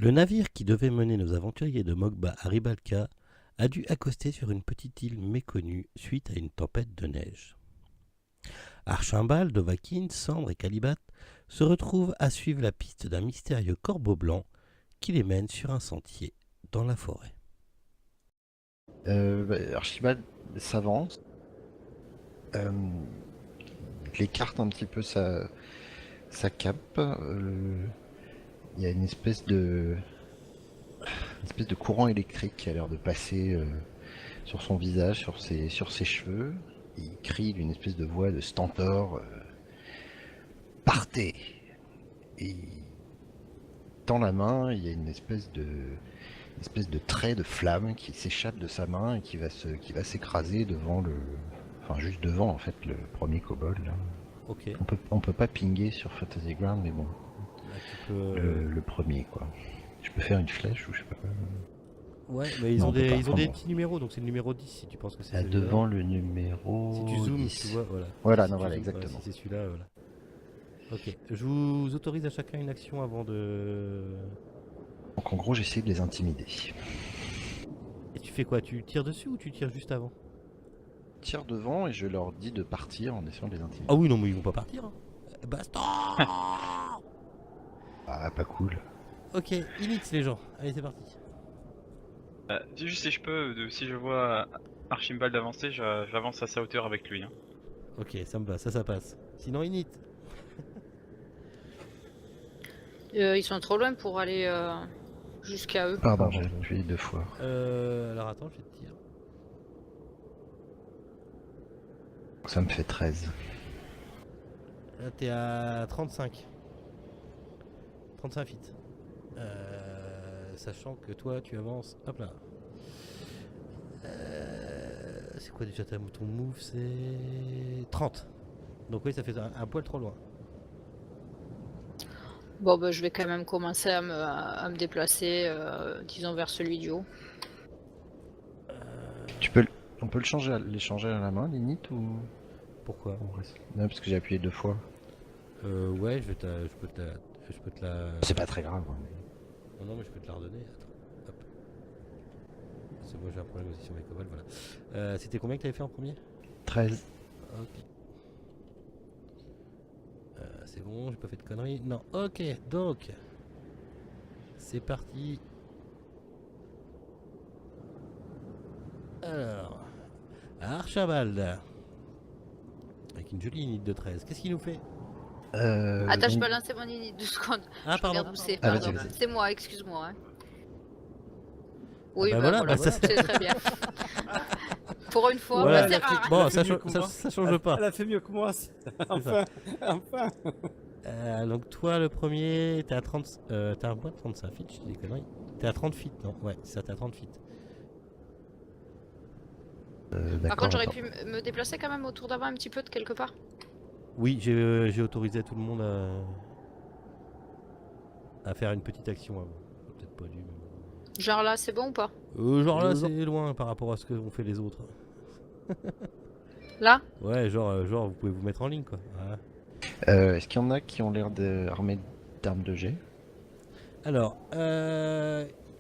Le navire qui devait mener nos aventuriers de Mogba à Ribalka a dû accoster sur une petite île méconnue suite à une tempête de neige. Archimbald, Dovahkiin, Cendre et Calibat se retrouvent à suivre la piste d'un mystérieux corbeau blanc qui les mène sur un sentier dans la forêt. Archibald s'avance, euh, il écarte un petit peu sa cape. Il y a une espèce de courant électrique qui a l'air de passer sur son visage, sur ses cheveux. Il crie d'une espèce de voix de stentor, partez! Et dans la main, il y a une espèce de trait de flamme qui s'échappe de sa main et qui va s'écraser devant juste devant en fait le premier kobold. Là. Ok. On peut pas pinguer sur Fantasy Ground, mais bon, le premier quoi. Je peux faire une flèche ou je sais pas. Ouais, mais ils ont des petits numéros, donc c'est le numéro 10 si tu penses que c'est celui-là. Devant le numéro. Si tu zoomes, 10. tu vois, voilà. Voilà, si exactement. Voilà, si c'est celui-là, voilà. Ok, je vous autorise à chacun une action avant de... Donc en gros, j'essaie de les intimider. Et tu fais quoi? Tu tires dessus ou tu tires juste avant? Je tire devant et je leur dis de partir en essayant de les intimider. Ah oui, non, mais ils vont pas partir. Hein. Baston. Ah, pas cool. Ok, init les gens. Allez, c'est parti. Juste si je peux, si je vois Archibald avancer, j'avance à sa hauteur avec lui. Hein. Ok, ça me va, ça passe. Sinon, init. Ils sont trop loin pour aller jusqu'à eux. Pardon, j'ai appuyé 2 fois. Alors attends, je vais te dire. Ça me fait 13. Là, t'es à 35. 35 feet. Sachant que toi, tu avances. Hop là. C'est quoi déjà ton move? C'est 30. Donc oui, ça fait un poil trop loin. Bon, bah, je vais quand même commencer à me déplacer, disons, vers celui du haut. On peut l'échanger à la main, l'init ou... Pourquoi? Non, parce que j'ai appuyé 2 fois. Ouais, je peux te la... C'est pas très grave. Non, mais je peux te la redonner. Attends. Hop. C'est moi, j'ai un problème aussi sur mes kobolds, voilà. C'était combien que t'avais fait en premier? 13. Ok. C'est bon, j'ai pas fait de conneries. Non, ok, donc. C'est parti. Alors. Archibald. Avec une jolie unité de 13. Qu'est-ce qu'il nous fait? Attends, je peux lancer mon init 2 secondes. Ah, Je pardon. regarde où c'est, Ah, pardon. vas-y. C'est moi, excuse-moi. Hein. Oui, bah bah, voilà, c'est très bien. Pour une fois, Voilà. bah, c'est rare. Bon, Elle ça change pas. Elle a fait mieux que moi. Enfin, enfin. Donc toi le premier, t'es à 30, t'es à moins de 35 feet, je dis des conneries. T'es à 30 feet, non? Ouais, c'est ça, t'es à 30 feet. Par contre, j'aurais pu me déplacer quand même autour d'avant un petit peu de quelque part. Oui, j'ai autorisé tout le monde à faire une petite action avant. Peut-être pas dû. Mais... Genre là, c'est bon ou pas? Genre là, c'est loin par rapport à ce que ont fait les autres. Là? Ouais, genre vous pouvez vous mettre en ligne quoi. Voilà. Est-ce qu'il y en a qui ont l'air armés d'armes de jet? Alors,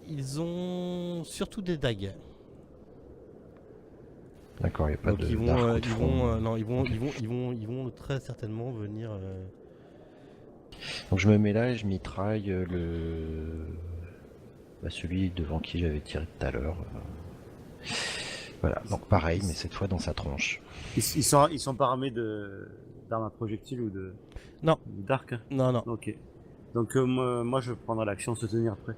ils ont surtout des dagues. D'accord, il n'y a pas Donc ils vont très certainement venir. Donc je me mets là et je mitraille celui devant qui j'avais tiré tout à l'heure. Voilà, donc pareil, mais cette fois dans sa tronche. Ils sont pas armés d'armes à projectiles ou de... Non. D'arc? Non. Ok. Donc moi je prendrai l'action se tenir prêt.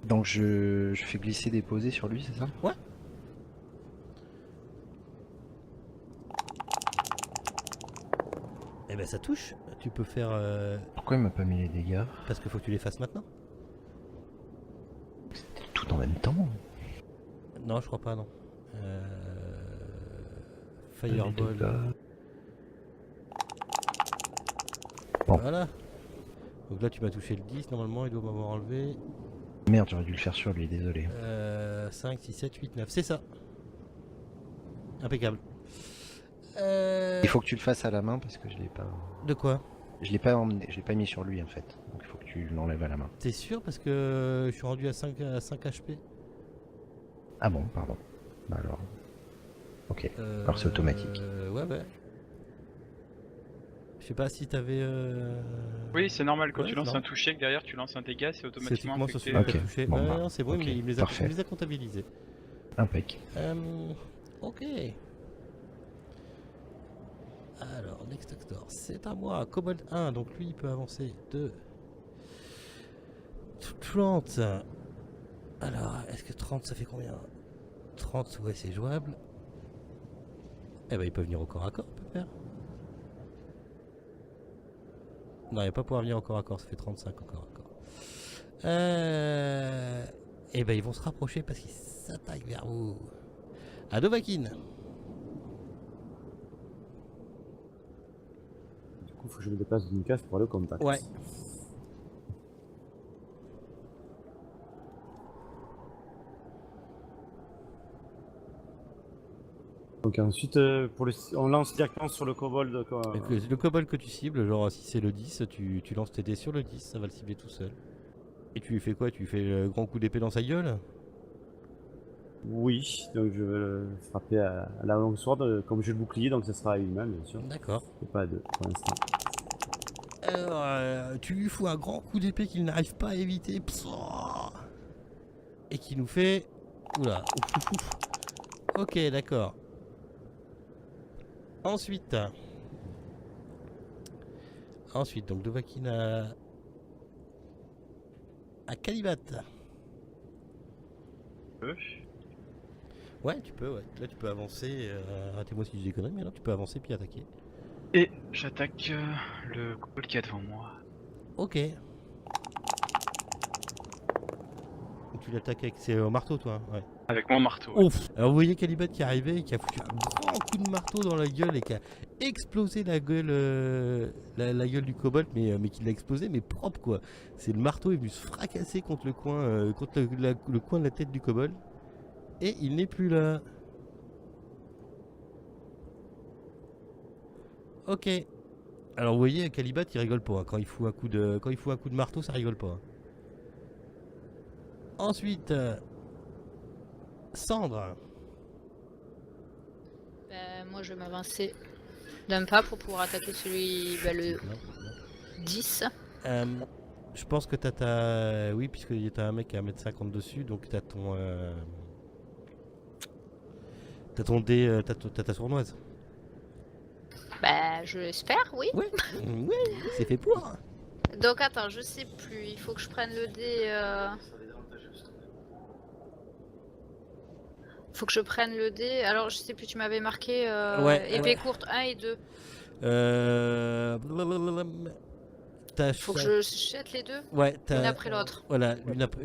Donc je fais glisser déposer sur lui, c'est ça? Ouais. Eh ben ça touche. Tu peux faire. Pourquoi il m'a pas mis les dégâts? Parce qu'il faut que tu les fasses maintenant. Tout en même temps? Non, je crois pas, non. Fireball. Bon. Voilà. Donc là, tu m'as touché le 10. Normalement, il doit m'avoir enlevé. Merde, j'aurais dû le faire sur lui, désolé. 5, 6, 7, 8, 9. C'est ça. Impeccable. Il faut que tu le fasses à la main parce que je l'ai pas. De quoi? Je l'ai pas emmené, je l'ai pas mis sur lui en fait. Donc il faut que tu l'enlèves à la main. T'es sûr parce que je suis rendu à 5 HP. Ah bon, pardon. Bah alors. Ok. Alors c'est automatique. Ouais. Je sais pas si t'avais. Oui, c'est normal, quand Ouais, tu lances non. un touché, que derrière tu lances un dégât, c'est automatiquement Automatiquement, ça affecté. suffit Ok, pas touché. bon, Ouais, bah, non, c'est bon, ok, il me parfait. les a comptabilisés. Impec. Ok. Alors, Next Actor, c'est à moi. Kobold 1, donc lui il peut avancer de 30. Alors, est-ce que 30 ça fait combien? 30, ouais, c'est jouable. Eh ben, il peut venir au corps à corps, pépère. Non, il va pas pouvoir venir au corps à corps, ça fait 35 au corps à corps. Eh ben, ils vont se rapprocher parce qu'ils s'attaquent vers vous. À Dovahkiin. Du coup, faut que je me déplace d'une case pour aller au contact. Ouais. Donc ensuite, on lance directement sur le kobold. Quoi. Donc, le kobold que tu cibles, genre si c'est le 10, tu lances tes dés sur le 10, ça va le cibler tout seul. Et tu lui fais quoi? Tu lui fais le grand coup d'épée dans sa gueule? Oui, donc je vais le frapper à la longue sword, comme j'ai le bouclier, donc ça sera à une main, bien sûr. D'accord. Et pas à deux pour l'instant. Alors, tu lui fous un grand coup d'épée qu'il n'arrive pas à éviter. Psouah. Et qui nous fait... Oula. Ouf, ouf, ouf. Ok, d'accord. Ensuite, donc Dovahkiin à Kalibat. Ouais, tu peux, ouais. Là, tu peux avancer. Arrêtez-moi si je dis des conneries, mais là, tu peux avancer puis attaquer. Et j'attaque le kobold qui est devant moi. Ok. Tu l'attaques avec... C'est au marteau, toi, hein, ouais. Avec mon marteau. Ouais. Ouf. Alors vous voyez Kalibat qui est arrivé et qui a foutu un grand coup de marteau dans la gueule et qui a explosé la gueule, la gueule du kobold, mais qui l'a explosé, mais propre quoi. C'est le marteau est venu se fracasser contre le coin, contre le coin de la tête du kobold et il n'est plus là. Ok. Alors vous voyez Kalibat il rigole pas hein. Quand il fout un coup de marteau ça rigole pas. Ensuite. Sandre. Moi, je vais m'avancer d'un pas pour pouvoir attaquer celui, le 10. Je pense que t'as ta... Oui, puisque t'as un mec à 1m50 dessus, donc t'as ton... T'as ton dé... T'as ta sournoise. Je l'espère, oui. Ouais, ouais, c'est fait pour. Donc attends, je sais plus, il faut que je prenne le dé... Faut que je prenne le dé. Alors, je sais plus, tu m'avais marqué Ouais, épée courte 1 et 2. Faut que je jette les deux Ouais, l'une après l'autre. Voilà,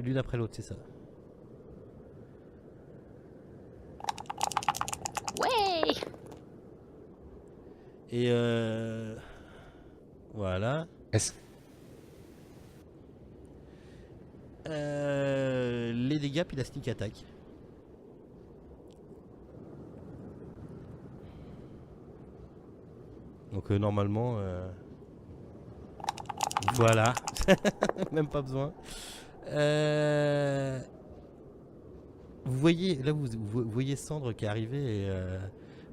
l'une après l'autre, c'est ça. Ouais. Et voilà. Est-ce Les dégâts puis la sneak attack. Donc normalement, voilà, même pas besoin. Vous voyez, là vous voyez Sandre qui est arrivée et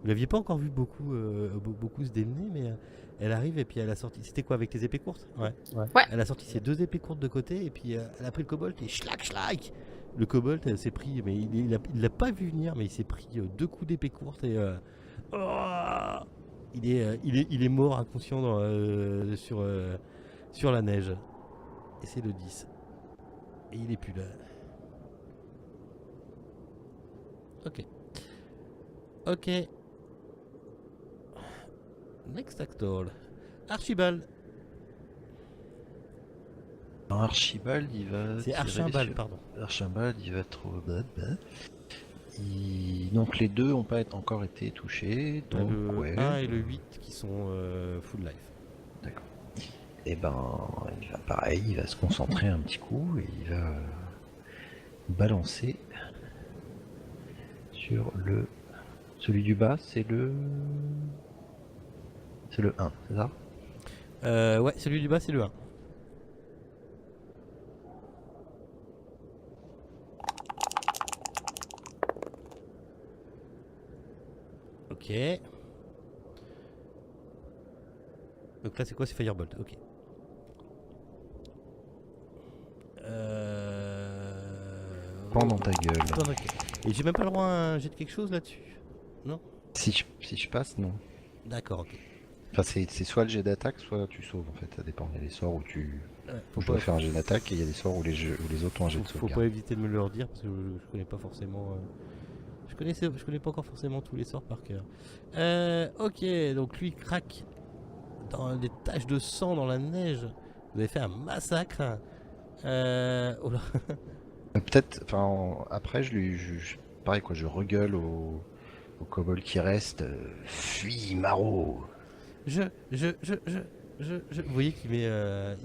vous l'aviez pas encore vu beaucoup, beaucoup se démener, mais elle arrive et puis elle a sorti. C'était quoi avec tes épées courtes? Ouais. Ouais. Elle a sorti ses deux épées courtes de côté et puis elle a pris le kobold et schlack. Le kobold s'est pris, mais il l'a pas vu venir, mais il s'est pris deux coups d'épée courte et il est mort inconscient sur la neige. Et c'est le 10. Et il est plus là. Ok. Next actor. Archibald. Archibald, il va. C'est tirer Archimbald, sur- pardon. Archibald, il va trop. Donc les deux n'ont pas encore été touchés. Donc, Le ouais. 1 et le 8 qui sont full life. D'accord. Et ben, il va pareil, il va se concentrer un petit coup et il va balancer sur le. Celui du bas, c'est le 1, c'est ça? Ouais, celui du bas, c'est le 1. Ok. Donc là, c'est quoi? C'est Firebolt, ok. Prends dans ta gueule. Attends, ok. Et j'ai même pas le droit à un jet de quelque chose là-dessus? Non? Si je passe, non. D'accord, ok. Enfin, c'est soit le jet d'attaque, soit tu sauves en fait. Ça dépend. Il y a des sorts où Ouais, où je dois faire un jet d'attaque et il y a des sorts où où les autres ont un jet de faut sauvegarde. pas éviter de me le redire parce que je connais pas forcément. Je connais pas encore forcément tous les sorts par cœur. Ok, donc lui craque dans des taches de sang dans la neige. Vous avez fait un massacre. Oh là. Peut-être, enfin, après, pareil quoi, je regueule au kobold qui reste. Fuis, Maro. Vous voyez qu'il met,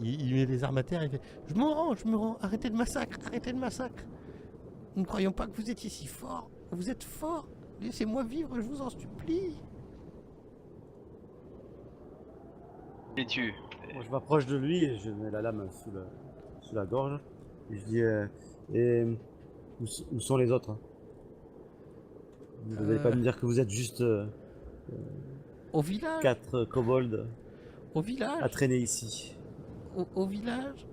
il met les armes à terre. Il fait, je me rends. Arrêtez le massacre, arrêtez le massacre. Nous ne croyons pas que vous étiez si fort. Vous êtes fort. Laissez-moi vivre, je vous en supplie. Et tu. Moi, je m'approche de lui et je mets la lame sous la gorge. Et je dis et où sont les autres, hein? Vous n'allez pas me dire que vous êtes juste Au village. 4 kobolds Au village. à traîner ici. Au village.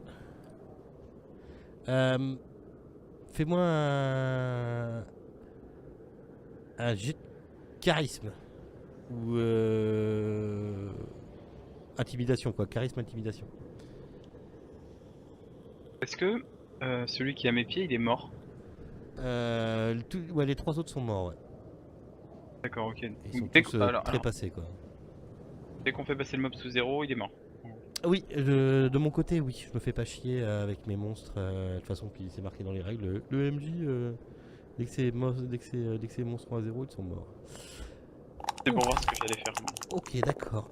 Fais-moi un jet de charisme. Ou intimidation quoi. Charisme, intimidation. Est-ce que celui qui est à mes pieds, il est mort? Ouais, les 3 autres sont morts, ouais. D'accord, ok. Ils sont Dès tous alors, trépassés quoi. dès qu'on fait passer le mob sous 0, il est mort. Oui, de mon côté, oui. Je me fais pas chier avec mes monstres. De toute façon, puis c'est marqué dans les règles. Le MJ, dès que ces monstres sont à 0, ils sont morts. C'est pour voir ce que j'allais faire. Ok, d'accord.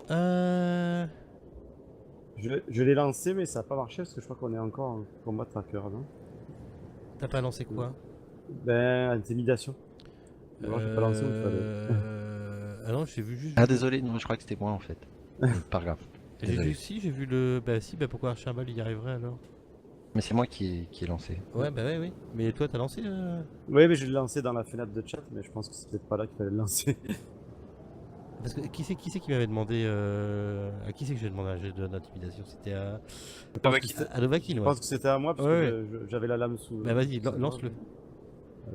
Je l'ai lancé, mais ça n'a pas marché parce que je crois qu'on est encore en combat tracker, non? T'as pas lancé quoi? Ben, intimidation. Non, j'ai pas lancé où il fallait. Ah non, j'ai vu juste. Ah désolé, non, je crois que c'était moi en fait. Pas grave. Désolé. J'ai vu le. Bah si, bah pourquoi Archibald il y arriverait alors? Mais c'est moi qui ai lancé. Ouais, bah ouais, oui. Mais toi, t'as lancé Oui, mais je l'ai lancé dans la fenêtre de chat, mais je pense que c'est peut-être pas là qu'il fallait le lancer. Parce que qui c'est qui m'avait demandé à qui c'est que j'ai demandé un jet d'intimidation? C'était à Novakin, Je ouais. pense que c'était à moi parce Ouais, que j'avais la lame sous. Bah vas-y, sous la lance-le. gorge.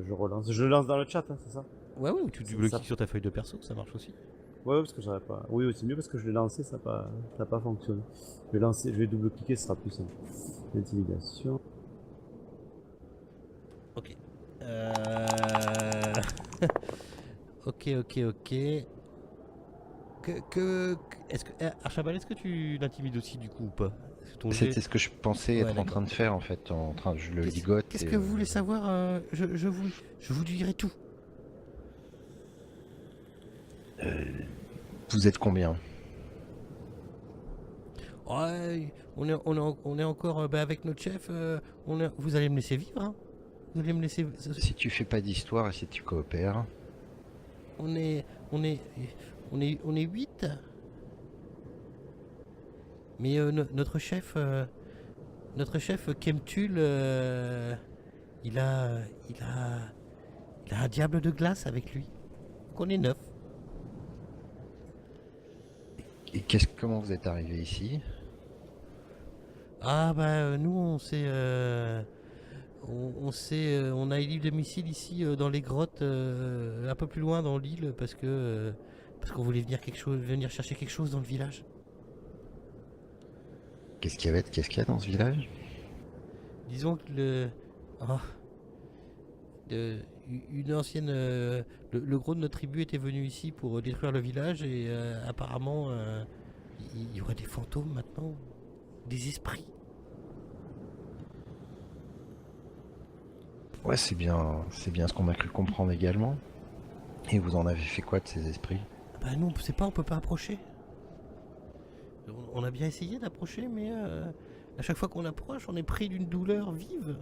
Je relance. Je le lance dans le chat, hein, c'est ça? Ouais, ou tu C'est double-cliques ça. sur ta feuille de perso, ça marche aussi. Ouais, parce que j'avais pas. Oui, c'est mieux parce que je l'ai lancé, ça n'a pas fonctionné. Je vais double-cliquer, ce sera plus simple. Intimidation. Ok. Ok. Est-ce que Archibald, est-ce que tu l'intimides aussi du coup ou pas? Est-ce que ton jet- C'était ce que je pensais Ouais, être en d'accord. train de faire en fait. Je le ligote. Qu'est-ce et, que vous voulez savoir? Je vous dirai tout. Vous êtes combien? Ouais, on est encore avec notre chef. Vous allez me laisser vivre, hein? Vous allez me laisser. Si tu fais pas d'histoire et si tu coopères. On est 8. Mais notre chef Kemtul, il a un diable de glace avec lui. Donc on est 9. Et comment vous êtes arrivé ici? Ah bah nous on a élu domicile ici dans les grottes, un peu plus loin dans l'île parce qu'on voulait venir chercher quelque chose dans le village. Qu'est-ce qu'il y a dans ce village? Disons que une ancienne, le gros de notre tribu était venu ici pour détruire le village et apparemment il y aurait des fantômes maintenant, des esprits. Ouais, c'est bien ce qu'on a cru comprendre également. Et vous en avez fait quoi de ces esprits? Bah nous on sait pas, on peut pas approcher. On a bien essayé d'approcher mais à chaque fois qu'on approche on est pris d'une douleur vive.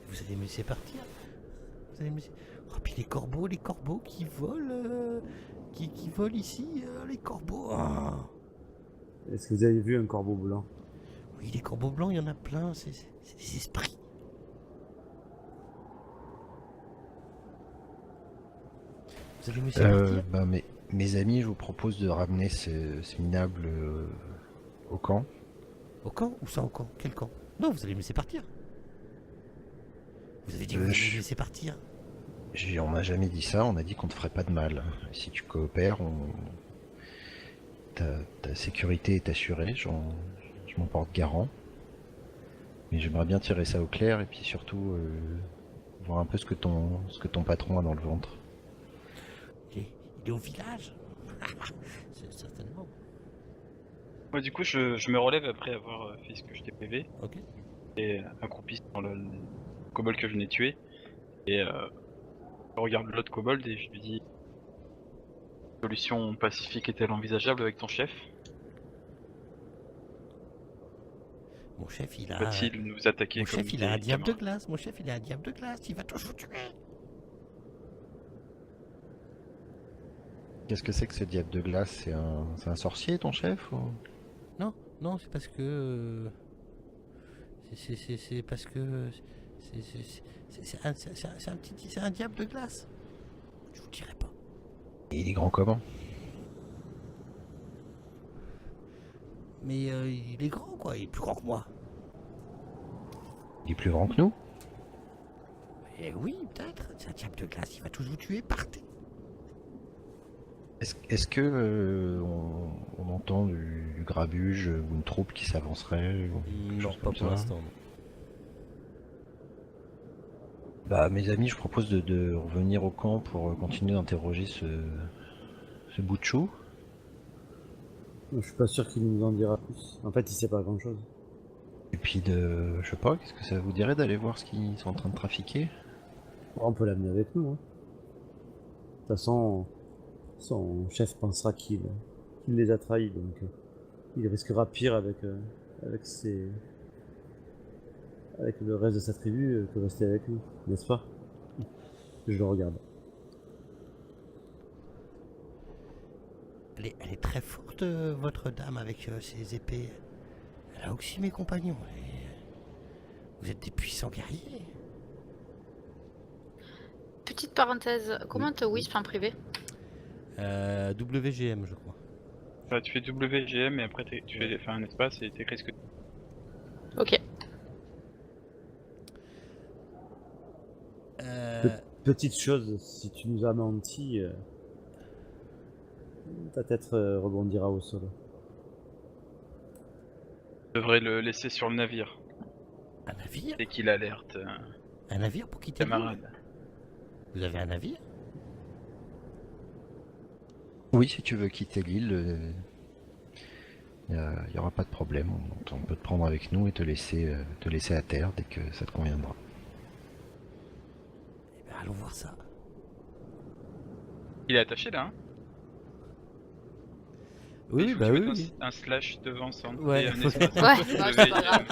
Vous allez me laisser partir? Oh, puis les corbeaux qui volent, qui volent ici, les corbeaux. Ah. Est-ce que vous avez vu un corbeau blanc? Oui, les corbeaux blancs, il y en a plein, c'est des esprits. Vous allez me laisser partir? Bah, mes amis, je vous propose de ramener ce minable au camp. Au camp? Où ça au camp? Quel camp? Non, vous allez me laisser partir. Vous avez dit que vous alliez me laisser partir. On m'a jamais dit ça, on a dit qu'on te ferait pas de mal. Si tu coopères, ta sécurité est assurée, je m'en porte garant. Mais j'aimerais bien tirer ça au clair et puis surtout voir un peu ce que ton patron a dans le ventre. Il est au village. Certainement. Moi, du coup, je me relève après avoir fait ce que je t'ai PV Ok. et accroupi sur le kobold que je venais de tuer. Et je regarde l'autre kobold et je lui dis: solution pacifique est-elle envisageable avec ton chef? Mon chef, il a. Va-t-il nous attaquer Mon comme chef, il a un des diable de camarades? glace. Mon chef, il a un diable de glace. Il va tous vous tuer. Qu'est-ce que c'est que ce diable de glace? C'est un sorcier, ton chef ou... Non, c'est parce que. C'est parce que. C'est un diable de glace. Je vous dirai pas. Et il est grand comment? Mais il est grand, quoi. Il est plus grand que moi. Il est plus grand que nous? Eh oui, peut-être. C'est un diable de glace. Il va tous vous tuer. Partez. Est-ce que on entend du grabuge ou une troupe qui s'avancerait ou quelque chose comme ça? l'instant. Bah, mes amis, je propose de revenir au camp pour continuer d'interroger ce bout de chou. Je suis pas sûr qu'il nous en dira plus. En fait, il sait pas grand chose. Et puis je sais pas, qu'est-ce que ça vous dirait d'aller voir ce qu'ils sont en train de trafiquer? On peut l'amener avec nous. Hein. De toute façon, son chef pensera qu'il les a trahis, donc il risquera pire avec le reste de sa tribu que rester avec nous, n'est-ce pas? Je le regarde. Elle est très forte, votre dame, avec ses épées. Elle a aussi mes compagnons. Vous êtes des puissants guerriers. Petite parenthèse, comment te whisper en privé? WGM, je crois. Bah, tu fais WGM et après tu fais un espace et t'écris ce que. Ok. Petite chose, si tu nous as menti, ta tête rebondira au sol. Je devrais le laisser sur le navire Un navire? dès qu'il alerte Un navire pour quitter l'île? camarade. Vous avez un navire? Oui, si tu veux quitter l'île, il y aura pas de problème. On peut te prendre avec nous et te laisser à terre dès que ça te conviendra. Eh ben, allons voir ça. Il est attaché là, hein? Oui, Il faut bah que tu oui. mettes Oui. un slash devant son Ouais, et un faut- espace. Ouais, non, c'est pas grave.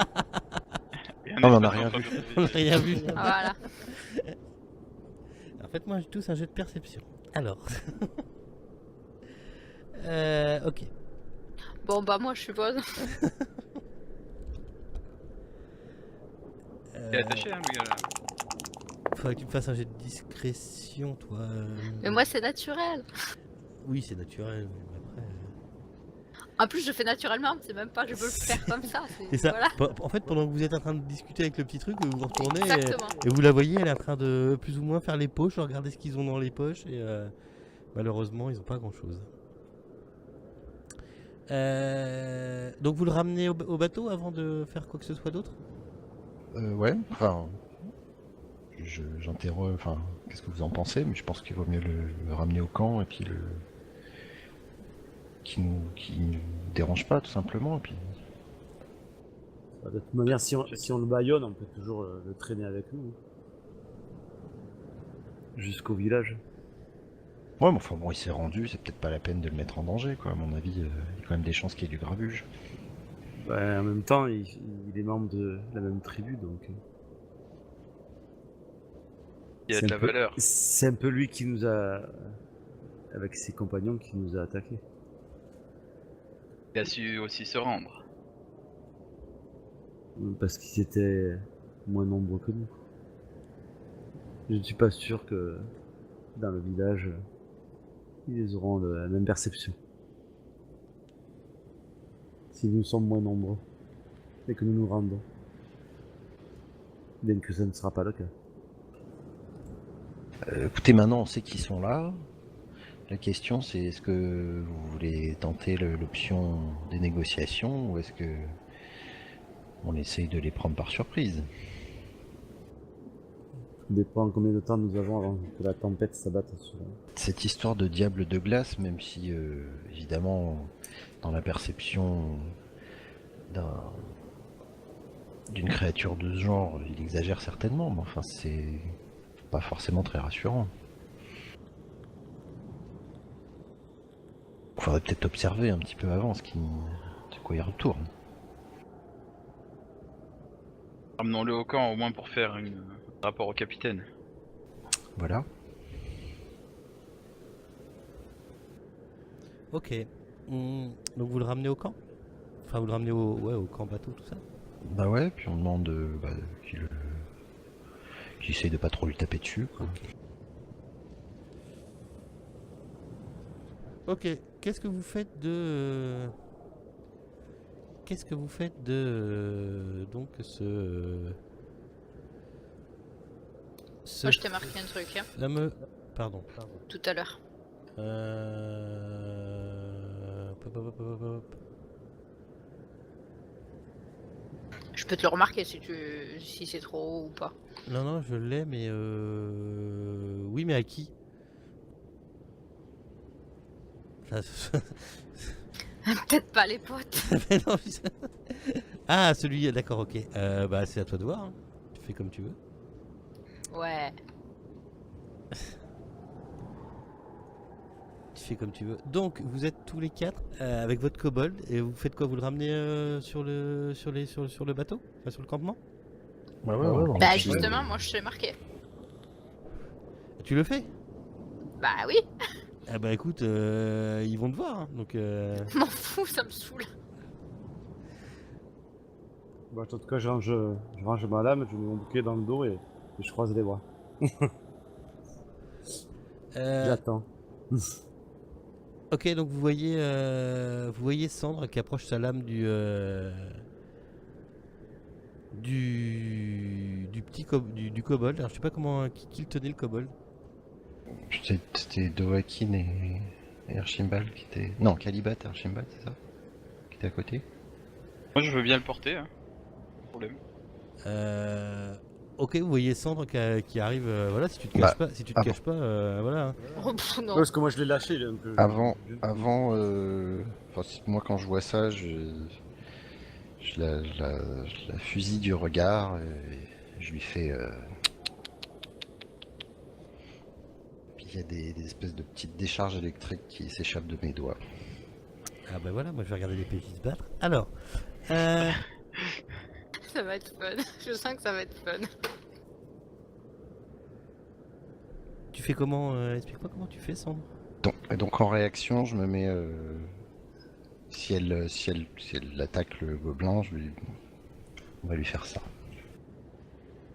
Et un Non, mais on a espace rien entre vu. WGM. On n'a rien vu. Voilà. En fait, moi, j'ai tous un jeu de perception. Alors. Ok. Bon, bah, moi, je suppose. Il est attaché, hein, lui, là. Faudrait que tu me fasses un jet de discrétion, toi. Mais moi, c'est naturel. Oui, c'est naturel. Mais après. En plus, je fais naturellement, c'est même pas je veux le faire comme ça. C'est ça. Voilà. En fait, pendant que vous êtes en train de discuter avec le petit truc, vous vous retournez Exactement. et vous la voyez, elle est en train de plus ou moins faire les poches, regarder ce qu'ils ont dans les poches et malheureusement, ils n'ont pas grand chose. Donc vous le ramenez au bateau avant de faire quoi que ce soit d'autre? Ouais, enfin, j'interroge, enfin, qu'est-ce que vous en pensez? Mais je pense qu'il vaut mieux le ramener au camp et puis qui nous dérange pas tout simplement. Et puis De toute manière, si on le baïonne, on peut toujours le traîner avec nous. Jusqu'au village. ouais, mais enfin bon, il s'est rendu, c'est peut-être pas la peine de le mettre en danger, quoi. À mon avis, il y a quand même des chances qu'il y ait du grabuge. Bah, en même temps, il est membre de la même tribu, donc. Il y a C'est de un la peu- valeur. C'est un peu lui qui nous a, avec ses compagnons, qui nous a attaqués. Il a su aussi se rendre. Parce qu'ils étaient moins nombreux que nous. Je ne suis pas sûr que dans le village, ils auront la même perception. Si nous sommes moins nombreux et que nous nous rendons. Bien que ça ne sera pas le cas. Écoutez, maintenant on sait qu'ils sont là. La question c'est est-ce que vous voulez tenter l'option des négociations ou est-ce que on essaye de les prendre par surprise? Tout dépend combien de temps nous avons avant que la tempête s'abatte sur... Cette histoire de diable de glace, même si évidemment dans la perception d'une créature de ce genre, il exagère certainement, mais enfin c'est pas forcément très rassurant. Il faudrait peut-être observer un petit peu avant de quoi il retourne. Ramenons-le au camp au moins pour faire un rapport au capitaine. Voilà. Ok. Donc vous le ramenez au camp? Enfin, vous le ramenez au camp bateau, tout ça? Bah ouais, puis on demande qu'il essaye de pas trop lui taper dessus, quoi. Ok. Qu'est-ce que vous faites de... Qu'est-ce que vous faites de... donc ce Moi, je t'ai marqué un truc, hein, fameux... Pardon. tout à l'heure. Hop, hop, hop, hop, hop. Je peux te le remarquer si c'est trop haut ou pas. Non, non, je l'ai, mais oui, mais à qui? Ça- Peut-être pas les potes. Mais non, ah, celui, d'accord, ok. Bah, c'est à toi de voir, hein. Tu fais comme tu veux. Ouais. Tu fais comme tu veux. Donc, vous êtes tous les quatre avec votre kobold et vous faites quoi? Vous le ramenez sur le bateau, enfin, sur le campement? Ouais, Bah justement, moi je t'ai marqué. Tu le fais? Bah oui, Ah bah écoute, ils vont te voir, hein, donc. m'en fous, ça me saoule. Bah, en tout cas, je range ma lame, je mets mon bouquet dans le dos et je croise les bras. J'attends. Ok, donc vous voyez Sandre qui approche sa lame du petit du kobold. Alors je sais pas comment qui le tenait le kobold. C'était Dovahkiin et Archimbald qui étaient... Non, Calibat et Archimbald, c'est ça? Qui étaient à côté? Moi je veux bien le porter, hein. Pas de problème. Ok, vous voyez Sandre qui arrive. Voilà, si tu te caches Bah, pas, avant. caches pas, voilà. Hein. Oh, pff, non. Ouais, parce que moi je l'ai lâché. Donc, Avant, enfin, moi quand je vois ça, je la fusille du regard et je lui fais... Puis il y a des espèces de petites décharges électriques qui s'échappent de mes doigts. Ah bah voilà, moi je vais regarder les PJ se battre. Alors, Ça va être fun. Je sens que ça va être fun. tu fais comment? Explique-moi comment tu fais, Sandre. Donc en réaction, je me mets... si elle attaque le gobelin, on va lui faire ça.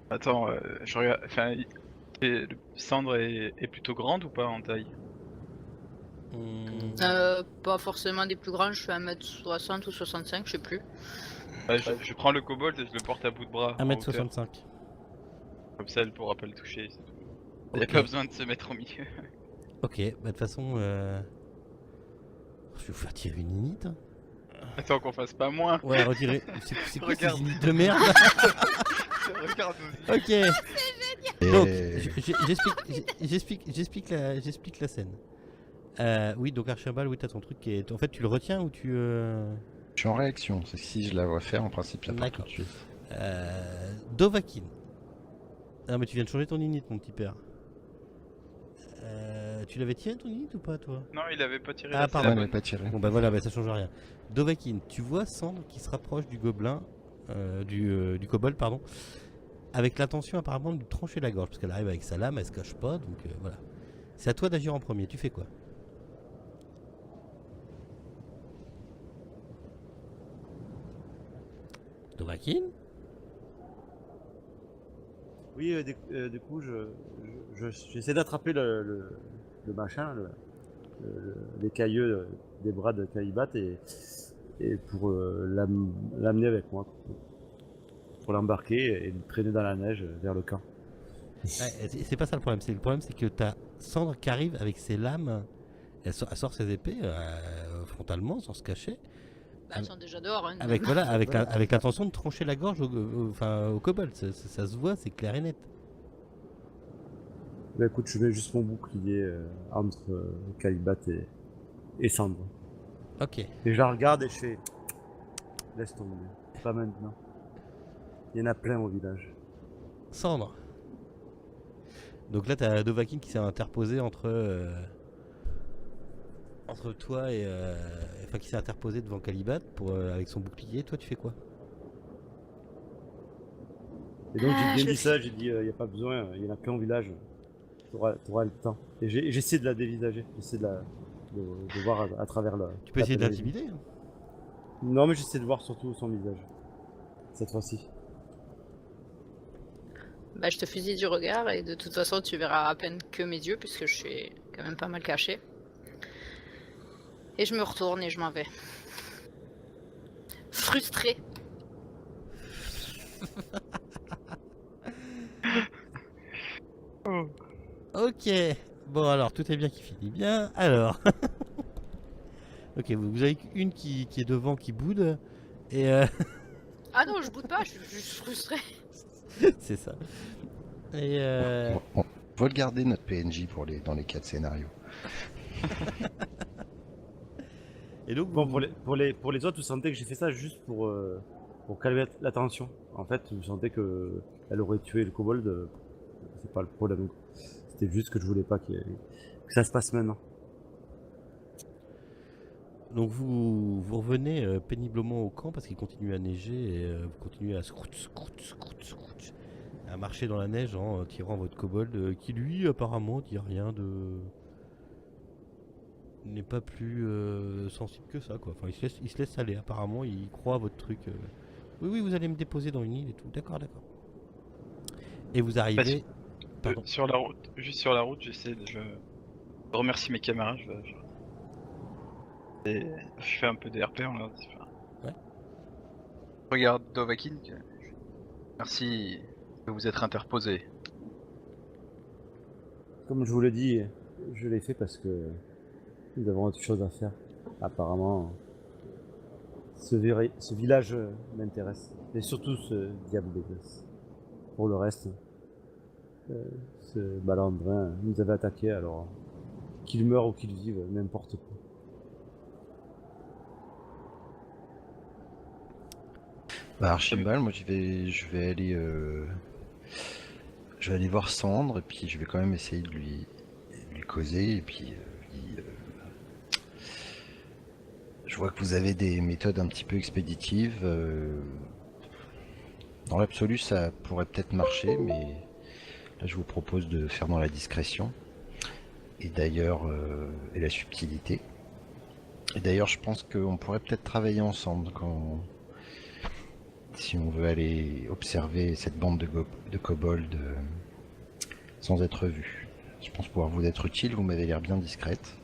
Attends, je regarde. Enfin, Cendre est plutôt grande ou pas en taille? Pas forcément des plus grands, je suis à 1m60 ou 65, je sais plus. Je prends le kobold et je le porte à bout de bras. en hauteur. 1m65. Comme ça, elle pourra pas le toucher. C'est tout. Y a Ok. pas besoin de se mettre au milieu. Ok, bah de toute façon, je vais vous faire tirer une inite. Hein. Attends qu'on fasse pas moins. Ouais, retirez. C'est quoi ces Regarde. init de merde? Regarde-nous. Ok. Et- Donc, j'explique la scène. Oui, donc Archibald, oui, t'as ton truc qui est. En fait, tu le retiens ou tu. Je suis en réaction, c'est que si je la vois faire, en principe, la part tout D'accord. de suite. Dovahkiin. Ah, mais tu viens de changer ton init, mon petit père. Tu l'avais tiré ton init ou pas, toi? Non, il avait pas tiré Ah, la pardon. Ouais, bonne. mais pas tiré. Bon, bah voilà, bah, ça change rien. Dovahkiin, tu vois Sandre qui se rapproche du gobelin, du kobold, pardon. avec l'intention apparemment de lui trancher la gorge, parce qu'elle arrive avec sa lame, elle se cache pas, donc voilà. C'est à toi d'agir en premier, tu fais quoi? Dovahkiin? Oui, du coup, j'essaie d'attraper le machin, les cailleux des bras de Kalibat et pour l'amener avec moi. Pour l'embarquer et le traîner dans la neige vers le camp. Ouais, c'est pas ça le problème. Le problème, c'est que t'as Cendre qui arrive avec ses lames. Elle sort ses épées frontalement, sans se cacher. Bah, elles sont déjà dehors. Hein. Avec voilà, avec l'intention de trancher la gorge au kobold. Ça se voit, c'est clair et net. Bah écoute, je mets juste mon bouclier entre Kalibat et Cendre. Ok. Et je la regarde et je fais... Laisse tomber. Pas maintenant. Il y en a plein au village. Cendre. Donc là, t'as Dovahkiin qui s'est interposé entre toi et enfin qui s'est interposé devant Kalibat pour avec son bouclier. Toi, tu fais quoi? Et donc j'ai je bien dit fais- ça, j'ai dit il n'y a pas besoin, il y en a plein au village. T'auras le temps. Et j'essaie de la dévisager, j'essaie de voir à travers le... Tu peux la essayer pénombre. d'intimider. Hein. Non mais j'essaie de voir surtout son visage. Cette fois-ci. Bah, je te fusille du regard et de toute façon, tu verras à peine que mes yeux puisque je suis quand même pas mal caché. Et je me retourne et je m'en vais. Frustrée. Ok. Bon alors, tout est bien qui finit bien. Alors. Ok, vous avez une qui est devant, qui boude. Et Ah non, je boude pas, je suis juste frustrée. c'est ça. Et On va le garder notre PNJ dans les 4 scénarios. donc, Bon, pour les autres, vous sentez que j'ai fait ça juste pour calmer la tension. En fait, vous sentez que elle aurait tué le kobold. C'est pas le problème. C'était juste que je voulais pas que ça se passe maintenant. donc vous revenez péniblement au camp parce qu'il continue à neiger et vous continuez à à marcher dans la neige en tirant votre kobold qui lui apparemment dit rien de n'est pas plus sensible que ça quoi. Enfin il se laisse aller apparemment, il croit à votre truc. Oui vous allez me déposer dans une île et tout. D'accord. Et vous arrivez. Pardon. Sur la route, juste sur la route, je remercie mes camarades. Je fais un peu des RP en leur disant. Ouais. Regarde Dovahkiin. Merci de vous être interposé. Comme je vous l'ai dit, je l'ai fait parce que nous avons autre chose à faire. Apparemment, ce village m'intéresse. Et surtout ce diable des gosses. Pour le reste, ce malandrin nous avait attaqué, alors qu'il meure ou qu'il vive, n'importe quoi. Bah Archibald, moi je vais aller voir Cendre et puis je vais quand même essayer de lui causer et puis je vois que vous avez des méthodes un petit peu expéditives. Dans l'absolu ça pourrait peut-être marcher, mais là je vous propose de faire dans la discrétion et d'ailleurs et la subtilité. Et d'ailleurs je pense qu'on pourrait peut-être travailler ensemble si on veut aller observer cette bande de kobolds sans être vu. Je pense pouvoir vous être utile, vous m'avez l'air bien discrète.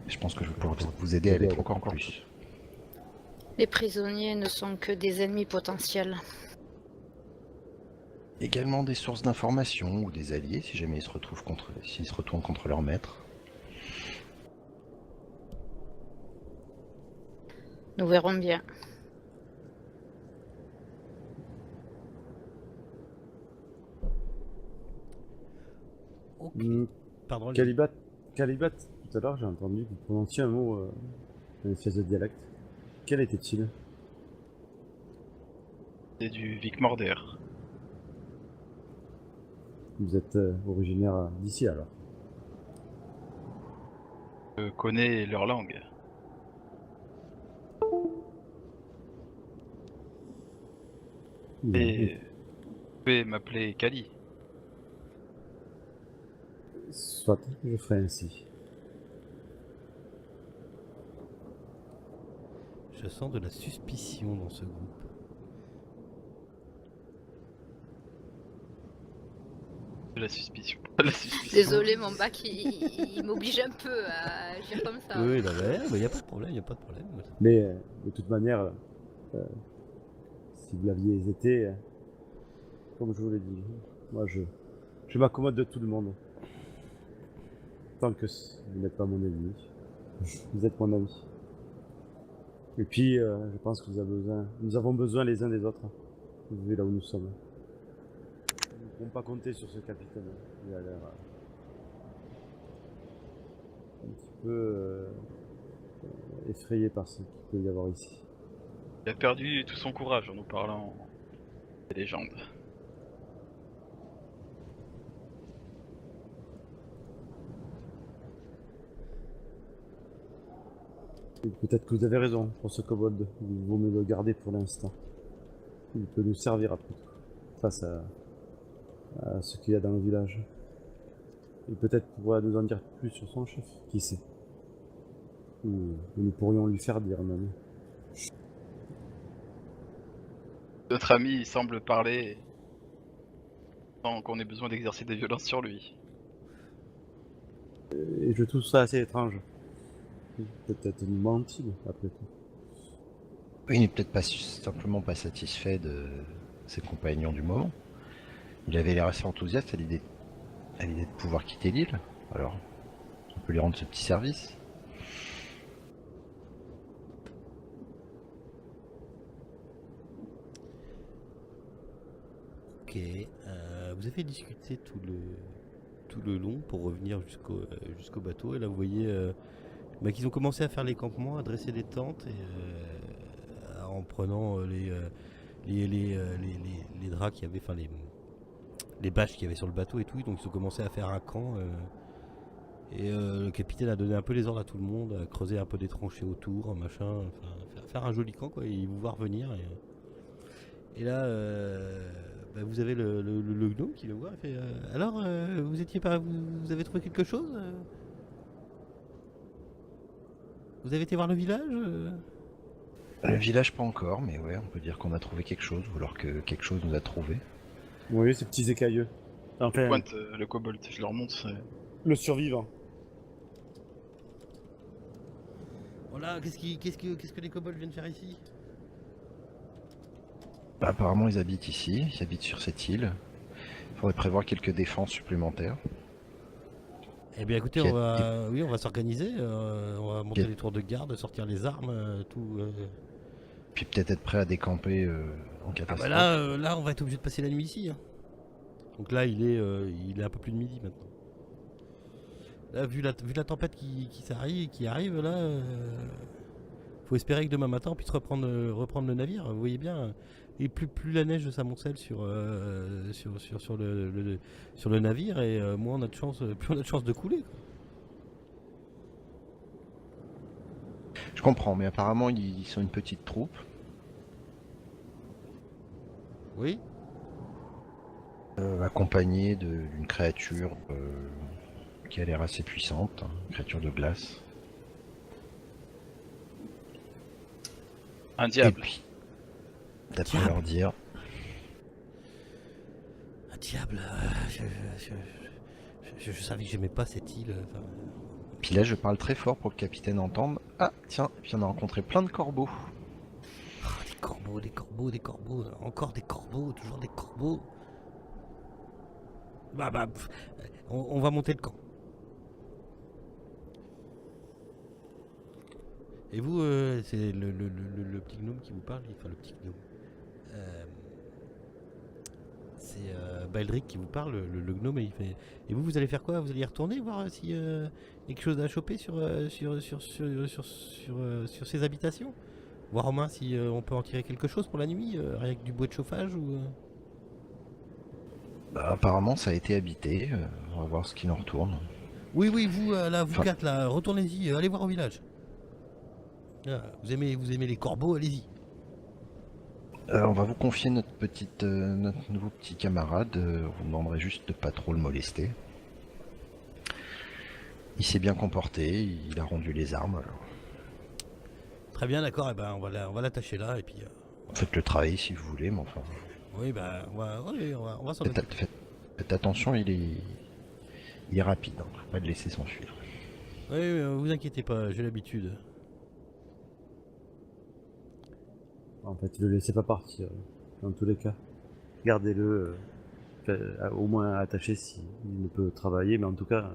Je pense que je vais pouvoir vous aider à l'être encore plus. Les prisonniers ne sont que des ennemis potentiels. Également des sources d'informations ou des alliés si jamais s'ils se retournent contre leur maître. Nous verrons bien. Ok. Mm. Pardon. Kalibat, tout à l'heure j'ai entendu que vous prononciez un mot, une espèce de dialecte. Quel était-il? C'est du Vic Morder. Vous êtes originaire d'ici alors? Je connais leur langue. Bien. Et pouvez m'appeler Kali. Soit, je ferai ainsi. Je sens de la suspicion dans ce groupe. De la suspicion. De la suspicion. Désolé, mon bac, il m'oblige un peu à agir comme ça. Oui, là, il n'y a pas de problème, il n'y a pas de problème. Mais de toute manière, si vous l'aviez été, comme je vous l'ai dit, moi je m'accommode de tout le monde. Tant que vous n'êtes pas mon ennemi. Vous êtes mon ami. Et puis, je pense que nous avons besoin les uns des autres. Vous voyez là où nous sommes. Nous ne pouvons pas compter sur ce capitaine. Il a l'air un petit peu effrayé par ce qu'il peut y avoir ici. Il a perdu tout son courage en nous parlant des légendes. Et peut-être que vous avez raison pour ce kobold. Il vaut mieux le garder pour l'instant. Il peut nous servir après tout. Face à ce qu'il y a dans le village. Et peut-être pourra nous en dire plus sur son chef. Qui sait. Ou nous pourrions lui faire dire même. Notre ami il semble parler sans qu'on ait besoin d'exercer des violences sur lui. Et je trouve ça assez étrange. Peut-être nous ment-il, après tout. Oui, il n'est peut-être pas simplement pas satisfait de ses compagnons du moment. Il avait l'air assez enthousiaste à l'idée de pouvoir quitter l'île. Alors, on peut lui rendre ce petit service. Ok, vous avez discuté tout le long pour revenir jusqu'au bateau. Et là, vous voyez qu'ils ont commencé à faire les campements, à dresser des tentes et en prenant les draps qu'il y avait, enfin les bâches qu'il y avait sur le bateau et tout. Donc ils ont commencé à faire un camp. Et le capitaine a donné un peu les ordres à tout le monde, à creuser un peu des tranchées autour, machin, faire un joli camp quoi. Et ils vous voir venir. Et là, vous avez le gnome qui le voit. Il fait, alors, vous avez trouvé quelque chose Vous avez été voir le village Le village pas encore, mais ouais, on peut dire qu'on a trouvé quelque chose, ou alors que quelque chose nous a trouvé. Oui, ces petits écailleux. Enfin, Pointe le kobold, je leur montre. le survivant. Voilà, qu'est-ce que les kobolds viennent faire ici Bah, apparemment, ils habitent ici, ils habitent sur cette île. Il faudrait prévoir quelques défenses supplémentaires. Eh bien écoutez, on va s'organiser, on va monter Bien. les tours de garde, sortir les armes, tout. Puis peut-être être prêt à décamper en Ah catastrophe. bah là, on va être obligé de passer la nuit ici. Hein. Donc là, il est un peu plus de midi maintenant. Là, vu la tempête qui arrive, là, faut espérer que demain matin on puisse reprendre le navire. Vous voyez bien, et plus la neige s'amoncelle sur le navire, et moins on a de chance, plus on a de chance de couler. Quoi. Je comprends, mais apparemment, ils sont une petite troupe. Oui. Accompagnée d'une créature qui a l'air assez puissante, hein, une créature de glace. Un Et diable. puis, d'après Diable. leur dire, Un diable. Je savais que j'aimais pas cette île. puis là je parle très fort pour que le capitaine entende. Ah tiens, et puis on a rencontré plein de corbeaux. Des corbeaux, encore des corbeaux, toujours des corbeaux. On va monter le camp. Et vous, c'est le petit gnome qui vous parle, enfin le petit gnome. C'est Baldric qui vous parle, le gnome, et il fait. Et vous allez faire quoi? Vous allez y retourner voir s'il y a quelque chose à choper sur ces habitations? Voir au moins si on peut en tirer quelque chose pour la nuit, rien que du bois de chauffage ou. Bah, apparemment ça a été habité, on va voir ce qu'il en retourne. Oui, vous là, vous Enfin- quatre là, retournez-y, allez voir au village. Ah, vous aimez les corbeaux, allez-y. On va vous confier notre nouveau petit camarade. On vous demanderait juste de pas trop le molester. Il s'est bien comporté, il a rendu les armes. Alors. Très bien, d'accord, eh ben, on va l'attacher là, et puis... Faites le travail si vous voulez, mais enfin. oui, bah, on va s'en Faites, occuper. faites attention, il est rapide, hein. Faut pas le laisser s'enfuir. Oui, vous inquiétez pas, j'ai l'habitude. En fait, le laissez pas partir, dans tous les cas. Gardez-le, au moins attaché s'il ne peut travailler, mais en tout cas,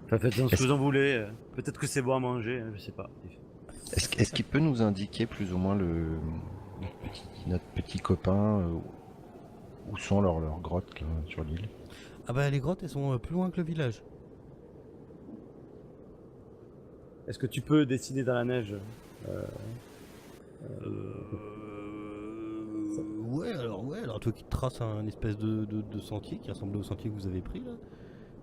faites-en ce que vous en voulez. Peut-être que c'est bon à manger, hein, je sais pas. Est-ce qu'il peut nous indiquer plus ou moins notre petit copain où sont leurs grottes là, sur l'île? Ah bah les grottes, elles sont plus loin que le village. Est-ce que tu peux dessiner dans la neige Ouais, alors toi qui te traces un espèce de sentier qui ressemble au sentier que vous avez pris là.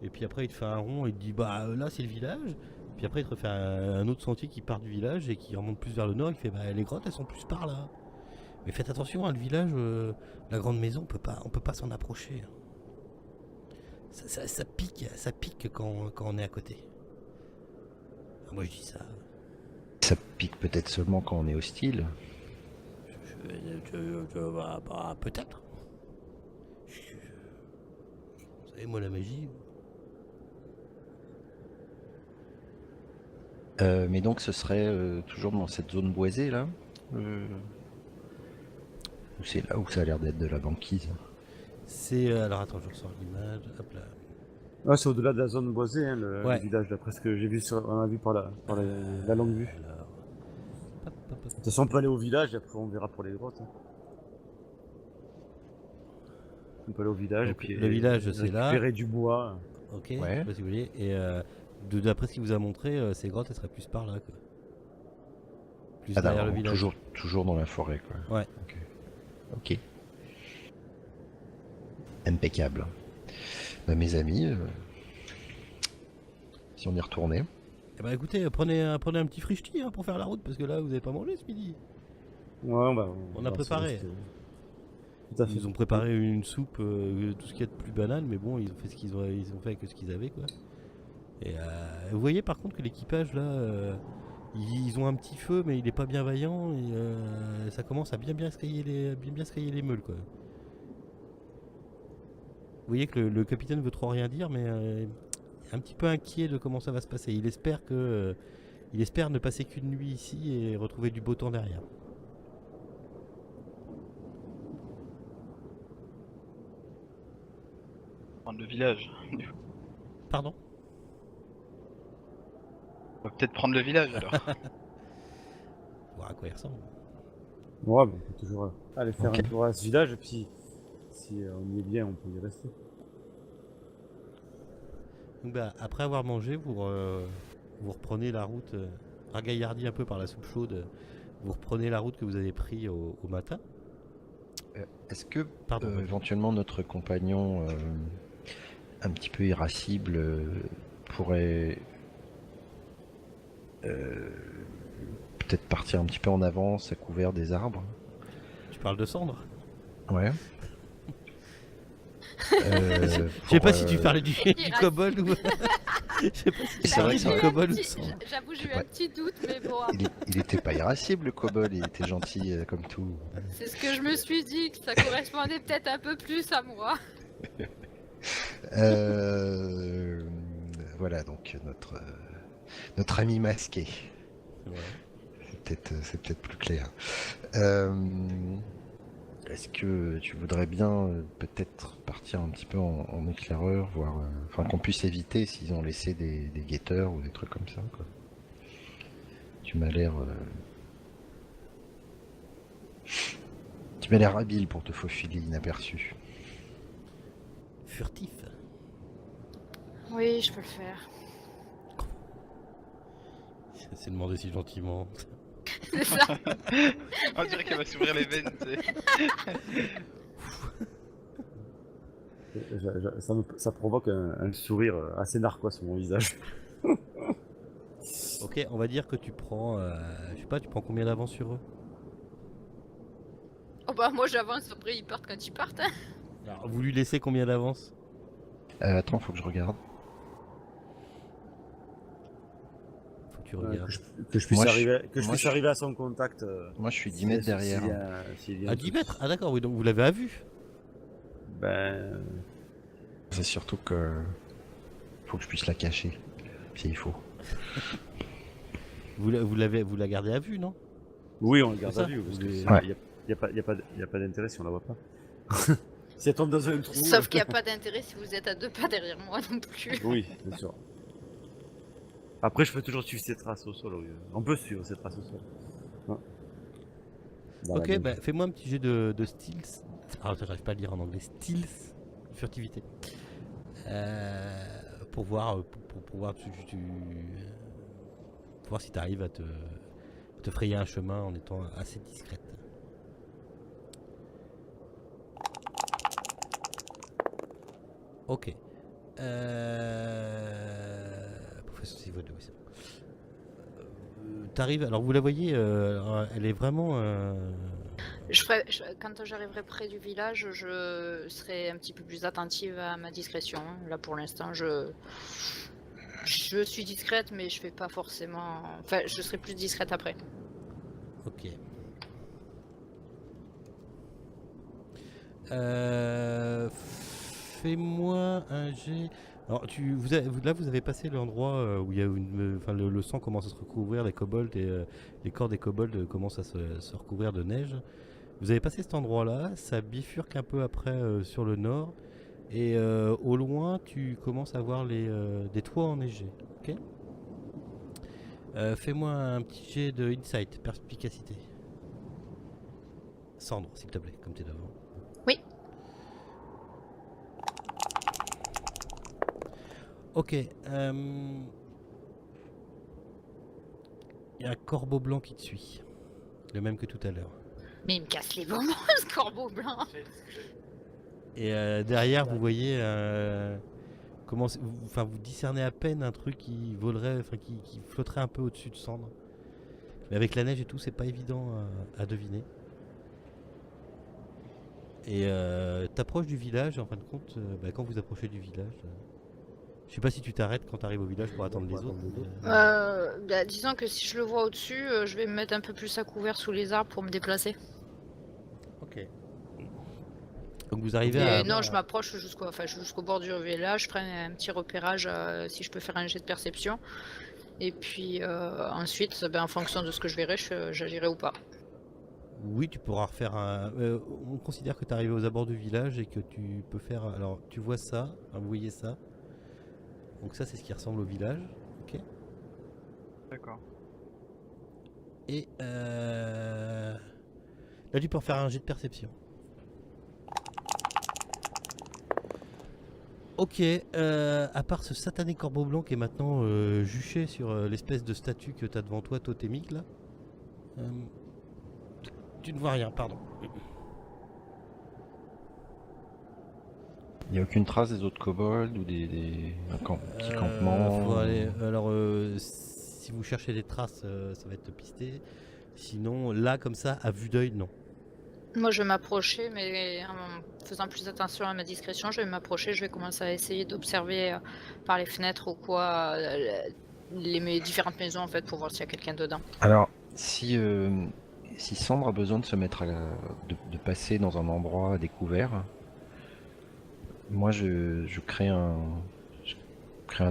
Et puis après il te fait un rond et il te dit bah là c'est le village. Puis après il te refait un autre sentier qui part du village et qui remonte plus vers le nord. Il fait bah les grottes elles sont plus par là. Mais faites attention, hein, le village, la grande maison, on peut pas s'en approcher. Ça pique quand on est à côté. Ah, moi je dis ça. Ça pique peut-être seulement quand on est hostile. Bah, peut-être. Vous savez, moi la magie. Mais donc ce serait toujours dans cette zone boisée là ou c'est là où ça a l'air d'être de la banquise? C'est. Alors attends, je ressors l'image. Hop là. Ah, c'est au-delà de la zone boisée, hein, Ouais. le village, d'après ce que j'ai vu on a vu par la longue vue. Alors. De toute façon, on peut aller au village et après on verra pour les grottes. Hein. On peut aller au village Donc, et puis le village, c'est là. récupérer du bois. Ok, Ouais. je sais pas si vous voulez. Et d'après ce qu'il vous a montré, ces grottes, elles seraient plus par là, quoi. Plus Ah derrière d'accord, le village. toujours dans la forêt quoi. Ouais. Ok. Impeccable. Bah, mes amis, si on y retournait. Eh ben écoutez, prenez un petit frichti hein, pour faire la route, parce que là, vous avez pas mangé ce midi. Ouais, On a préparé. Tout à fait. Ils ont préparé une soupe, tout ce qu'il y a de plus banal, mais bon, ils ont fait ils ont fait avec ce qu'ils avaient, quoi. Et vous voyez par contre que l'équipage là, ils ont un petit feu, mais il est pas bien vaillant et ça commence à bien se cailler les meules, quoi. Vous voyez que le capitaine veut trop rien dire, mais un petit peu inquiet de comment ça va se passer. Il espère ne passer qu'une nuit ici et retrouver du beau temps derrière. Prendre le village. Pardon? On va peut-être prendre le village alors. Voir à quoi il ressemble. Ouais, on peut toujours aller faire Ok. un tour à ce village et puis si on y est bien, on peut y rester. Donc bah, après avoir mangé, vous reprenez la route, ragaillardi un peu par la soupe chaude, vous reprenez la route que vous avez pris au matin. Est-ce que Pardon. éventuellement notre compagnon un petit peu irascible pourrait peut-être partir un petit peu en avance à couvert des arbres? Tu parles de cendre? Ouais. Je sais pas si tu parlais du kobold ou. Je sais pas si tu C'est vrai parlais que ça du aurait- kobold ou Petit- cendre. J'avoue, j'ai eu Ouais. un petit doute, mais bon, Il était pas irascible le kobold, il était gentil comme tout. c'est ce que je me suis dit, que ça correspondait peut-être un peu plus à moi. Voilà donc notre ami masqué. Ouais. C'est peut-être plus clair. Est-ce que tu voudrais bien peut-être partir un petit peu en éclaireur, voir, enfin qu'on puisse éviter s'ils ont laissé des guetteurs ou des trucs comme ça, quoi. Tu m'as l'air habile pour te faufiler inaperçu. Furtif. Oui, je peux le faire. C'est demandé si gentiment. C'est ça. On dirait qu'elle va s'ouvrir les veines, tu sais. Ça provoque un sourire assez narquois sur mon visage. Ok, on va dire que tu prends, je sais pas, tu prends combien d'avance sur eux? bah moi j'avance, après ils partent quand ils partent. Hein. Alors, vous lui laissez combien d'avance? Attends, faut que je regarde. Faut que tu Ouais, regardes. que je puisse Moi, je- arriver, que je moi, puisse je- arriver à son contact. Moi, je suis 10 mètres derrière. À 10 mètres? Ah d'accord, oui, donc vous l'avez à vue. Ben, C'est surtout que faut que je puisse la cacher, s'il faut. Vous la gardez à vue, non? oui, on le garde C'est à ça, vue. Parce vous que les- il Ouais. y a pas d'intérêt si on la voit pas. Si elle tombe dans un trou. Sauf qu'il n'y a pas d'intérêt si vous êtes à 2 pas derrière moi non plus. Oui, bien sûr. Après, je peux toujours suivre ses traces au sol. Oui. On peut suivre ses traces au sol. Ouais. Dans la Ok, neige. bah fais-moi un petit jet de stealth. Ah, j'arrive pas à le dire en anglais. Stealth, furtivité. Pour voir, pour voir, pour voir si tu arrives à te frayer un chemin en étant assez discrète. Ok. Professeur Sivodo, oui, c'est bon. T'arrives, alors vous la voyez, elle est vraiment. Quand j'arriverai près du village, je serai un petit peu plus attentive à ma discrétion. Là pour l'instant, je suis discrète, mais je fais pas forcément. Enfin, je serai plus discrète après. Ok. Fais-moi un jet. Alors, là, vous avez passé l'endroit où il y a le sang commence à se recouvrir, les kobolds et les corps des kobolds commencent à se recouvrir de neige. Vous avez passé cet endroit-là, ça bifurque un peu après sur le nord, et au loin, tu commences à voir des toits enneigés. Ok. Fais-moi un petit jet de insight, perspicacité. Cendre, s'il te plaît, comme t'es devant. Oui. Ok. Il y a un corbeau blanc qui te suit. Le même que tout à l'heure. Mais il me casse les bonbons, ce corbeau blanc. Et derrière, vous voyez vous discernez à peine un truc qui volerait, qui flotterait un peu au-dessus de Cendre. Mais avec la neige et tout, c'est pas évident à deviner. Et t'approches du village, en fin de compte, quand vous approchez du village, je sais pas si tu t'arrêtes quand t'arrives au village pour attendre les autres. Disons que si je le vois au-dessus, je vais me mettre un peu plus à couvert sous les arbres pour me déplacer. Ok. Donc vous arrivez Et à. non, je m'approche jusqu'au bord du village, je prends un petit repérage si je peux faire un jet de perception. Et puis ensuite, en fonction de ce que je verrai, j'agirai ou pas. Oui, tu pourras refaire un. On considère que tu es arrivé aux abords du village et que tu peux faire. Alors, tu vois ça, vous voyez ça. Donc, ça, c'est ce qui ressemble au village. Ok. D'accord. Et là, tu peux refaire un jet de perception. Ok, à part ce satané corbeau blanc qui est maintenant juché sur l'espèce de statue que tu as devant toi, totémique là. Tu ne vois rien, pardon. Il n'y a aucune trace des autres kobolds ou des petits campements. Alors, si vous cherchez des traces, ça va être pisté. Sinon, là, comme ça, à vue d'œil, non. Moi, je vais m'approcher, mais en faisant plus attention à ma discrétion, je vais m'approcher, je vais commencer à essayer d'observer par les fenêtres ou quoi mes différentes maisons en fait pour voir s'il y a quelqu'un dedans. Alors, si Cendre a besoin de se mettre de passer dans un endroit découvert, moi je crée un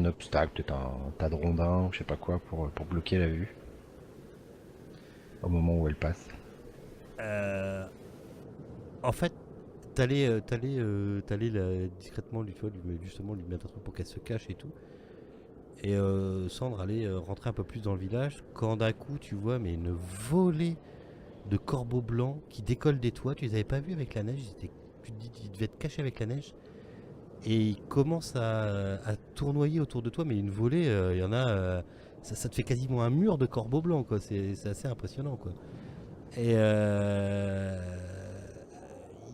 obstacle, peut-être un tas de rondins, je sais pas quoi, pour bloquer la vue au moment où elle passe. En fait, t'allais discrètement lui mettre un truc pour qu'elle se cache et tout. Et Cendre allait rentrer un peu plus dans le village quand d'un coup tu vois mais une volée de corbeaux blancs qui décollent des toits. Tu les avais pas vus avec la neige, tu te dis qu'ils devaient être cachés avec la neige. Et ils commencent à tournoyer autour de toi, mais une volée, il y en a, ça te fait quasiment un mur de corbeaux blancs, quoi. C'est assez impressionnant, quoi. Et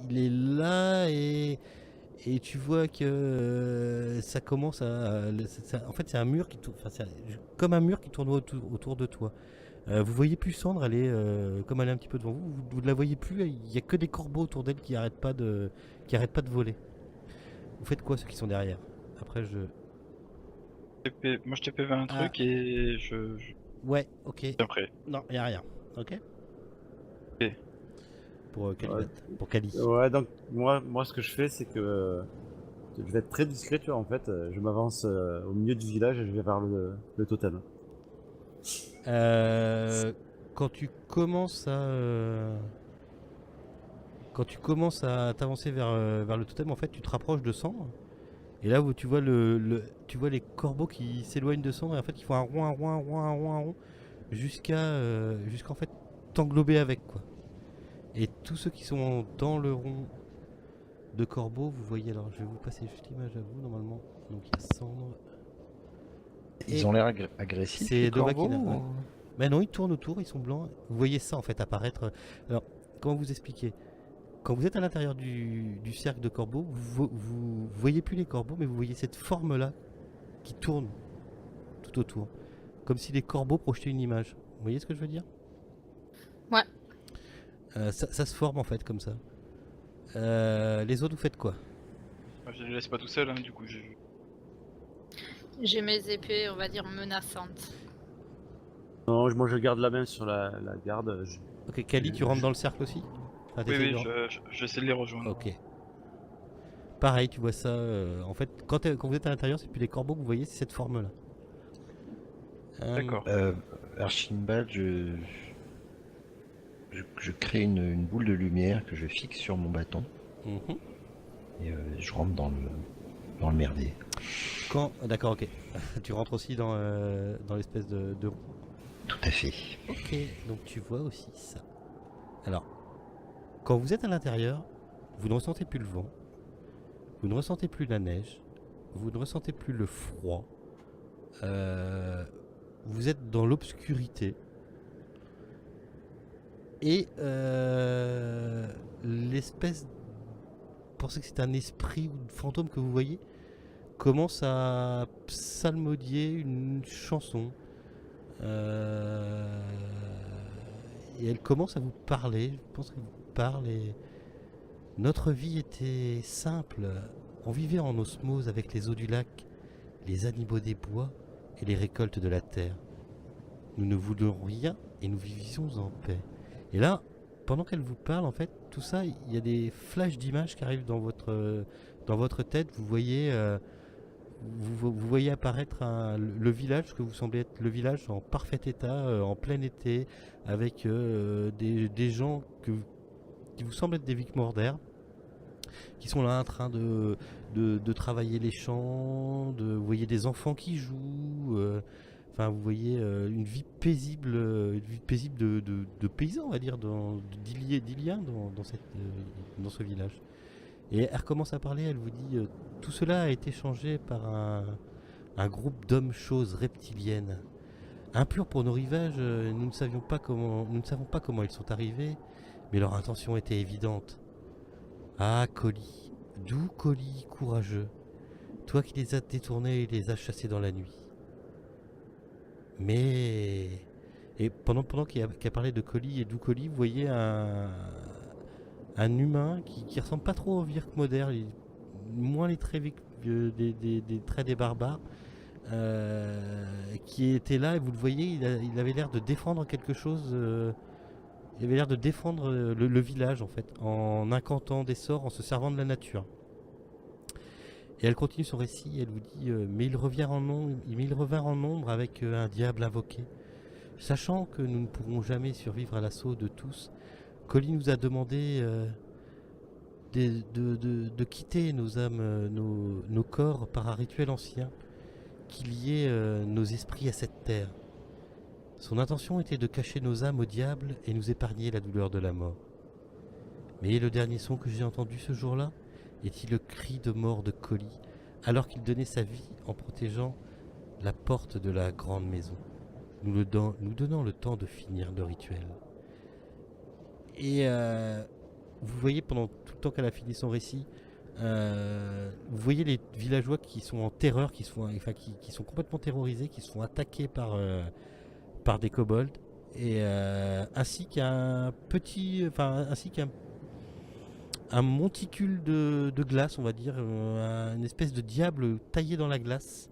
il est là et tu vois que ça commence à. En fait, c'est un mur qui tourne, comme un mur qui tourne autour de toi. Vous voyez plus Cendre, elle est comme elle est un petit peu devant vous, vous ne la voyez plus, il n'y a que des corbeaux autour d'elle qui arrêtent pas de voler. Vous faites quoi ceux qui sont derrière? Après Moi je t'ai PV un Ah. truc et Ouais, ok. après. Non, il n'y a rien. Ok. Ok. Pour Kalibat. Pour Kali. Ouais, donc moi ce que je fais, c'est que je vais être très discret, tu vois, en fait. Je m'avance au milieu du village et je vais vers le totem. Quand tu commences à t'avancer vers le totem, en fait, tu te rapproches de Cendre. Et là où tu vois tu vois les corbeaux qui s'éloignent de Cendre et en fait ils font un rond jusqu'à en fait t'englober avec quoi. Et tous ceux qui sont dans le rond de corbeaux, vous voyez, alors je vais vous passer juste l'image à vous normalement. Donc il y a Cendre. Ils Et ont l'air agressifs. c'est les Dovahkiin, corbeaux, ouais. ou- Mais non, ils tournent autour, ils sont blancs. Vous voyez ça en fait apparaître. Alors, comment vous expliquer? Quand vous êtes à l'intérieur du cercle de corbeaux, vous voyez plus les corbeaux, mais vous voyez cette forme-là qui tourne tout autour. Comme si les corbeaux projetaient une image. Vous voyez ce que je veux dire? Ouais. Ça se forme en fait comme ça. Les autres, vous faites quoi? Moi, je les laisse pas tout seul, hein, du coup. J'ai mes épées, on va dire, menaçantes. Non, moi je garde la main sur la garde. Ok, Kali, tu rentres dans le cercle aussi? Enfin, Oui, t'essayes oui, de- j'essaie de les rejoindre. Ok. Pareil, tu vois ça. En fait, quand vous êtes à l'intérieur, c'est plus les corbeaux que vous voyez, c'est cette forme-là. D'accord. Archibald, je crée une boule de lumière que je fixe sur mon bâton Mhm. et je rentre dans le merdier. D'accord, ok. Tu rentres aussi dans l'espèce de rond. Tout à fait. Ok, donc tu vois aussi ça. Alors, quand vous êtes à l'intérieur, vous ne ressentez plus le vent, vous ne ressentez plus la neige, vous ne ressentez plus le froid. Vous êtes dans l'obscurité. Et l'espèce, pensez que c'est un esprit ou un fantôme que vous voyez, commence à psalmodier une chanson. Et elle commence à vous parler. Je pense qu'elle vous parle. Et notre vie était simple. On vivait en osmose avec les eaux du lac, les animaux des bois et les récoltes de la terre. Nous ne voulions rien et nous vivions en paix. Et là, pendant qu'elle vous parle, en fait, tout ça, il y a des flashs d'images qui arrivent dans votre tête. Vous voyez, vous voyez apparaître le village, que vous semblez être le village en parfait état, en plein été, avec des gens qui vous semblent être des Vicmorder, qui sont là en train de travailler les champs, vous voyez des enfants qui jouent. Enfin, vous voyez une vie paisible de paysans, on va dire, d'Iliens dans ce village. Et elle recommence à parler, elle vous dit tout cela a été changé par un groupe d'hommes-choses reptiliennes. Impurs pour nos rivages, nous ne savons pas comment ils sont arrivés, mais leur intention était évidente. Ah, Colis, doux Colis courageux, toi qui les as détournés et les as chassés dans la nuit. Mais... Et pendant qu'il a parlé de Colis et doux Colis, vous voyez un humain qui ressemble pas trop au Virkmodder, moins les traits des traits des barbares, qui était là et vous le voyez, il avait l'air de défendre quelque chose. Il avait l'air de défendre le village en fait, en incantant des sorts, en se servant de la nature. Et elle continue son récit, elle vous dit mais il revient en nombre avec un diable invoqué. Sachant que nous ne pourrons jamais survivre à l'assaut de tous, Colis nous a demandé de quitter nos âmes, nos corps par un rituel ancien qui liait nos esprits à cette terre. Son intention était de cacher nos âmes au diable et nous épargner la douleur de la mort. Mais le dernier son que j'ai entendu ce jour-là est-il le cri de mort de Colis, alors qu'il donnait sa vie en protégeant la porte de la grande maison, nous donnant le temps de finir le rituel. Et vous voyez pendant tout le temps qu'elle a fini son récit, vous voyez les villageois qui sont en terreur, qui sont complètement terrorisés, qui se font attaquer par des kobolds. et ainsi qu'un petit, enfin ainsi qu'un un monticule de glace, on va dire, une espèce de diable taillé dans la glace.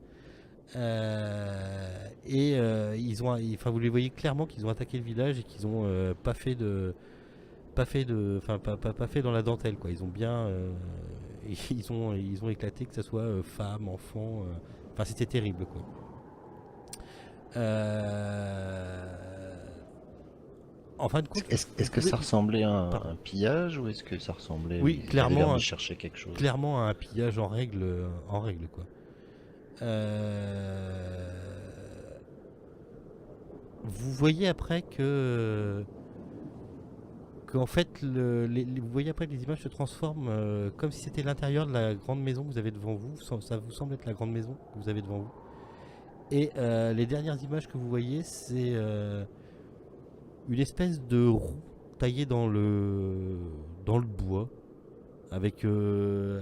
Ils ont, enfin vous les voyez clairement qu'ils ont attaqué le village et qu'ils ont pas fait pas fait dans la dentelle quoi. Ils ont bien, ils ont éclaté, que ce soit femmes, enfants. Enfin c'était terrible quoi. En fin de compte, Est-ce que ça ressemblait à un pillage ou est-ce que ça ressemblait Oui, ils avaient clairement, l'air de un- chercher quelque chose? clairement un pillage en règle quoi. Vous voyez après que en fait vous voyez après que les images se transforment comme si c'était l'intérieur de la grande maison que vous avez devant vous. Ça vous semble être la grande maison que vous avez devant vous. Et les dernières images que vous voyez, c'est une espèce de roue taillée dans le bois avec on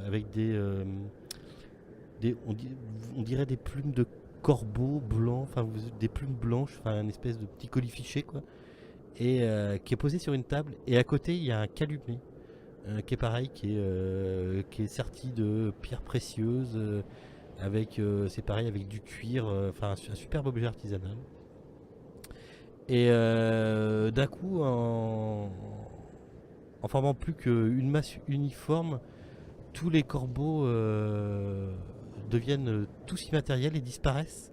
dirait des plumes de corbeau blanc, enfin des plumes blanches, enfin une espèce de petit colifichet quoi, et qui est posé sur une table. Et à côté il y a un calumet qui est pareil, qui est serti de pierres précieuses, avec c'est pareil avec du cuir, enfin un superbe objet artisanal. Et d'un coup, en formant plus qu'une masse uniforme, tous les corbeaux deviennent tous immatériels et disparaissent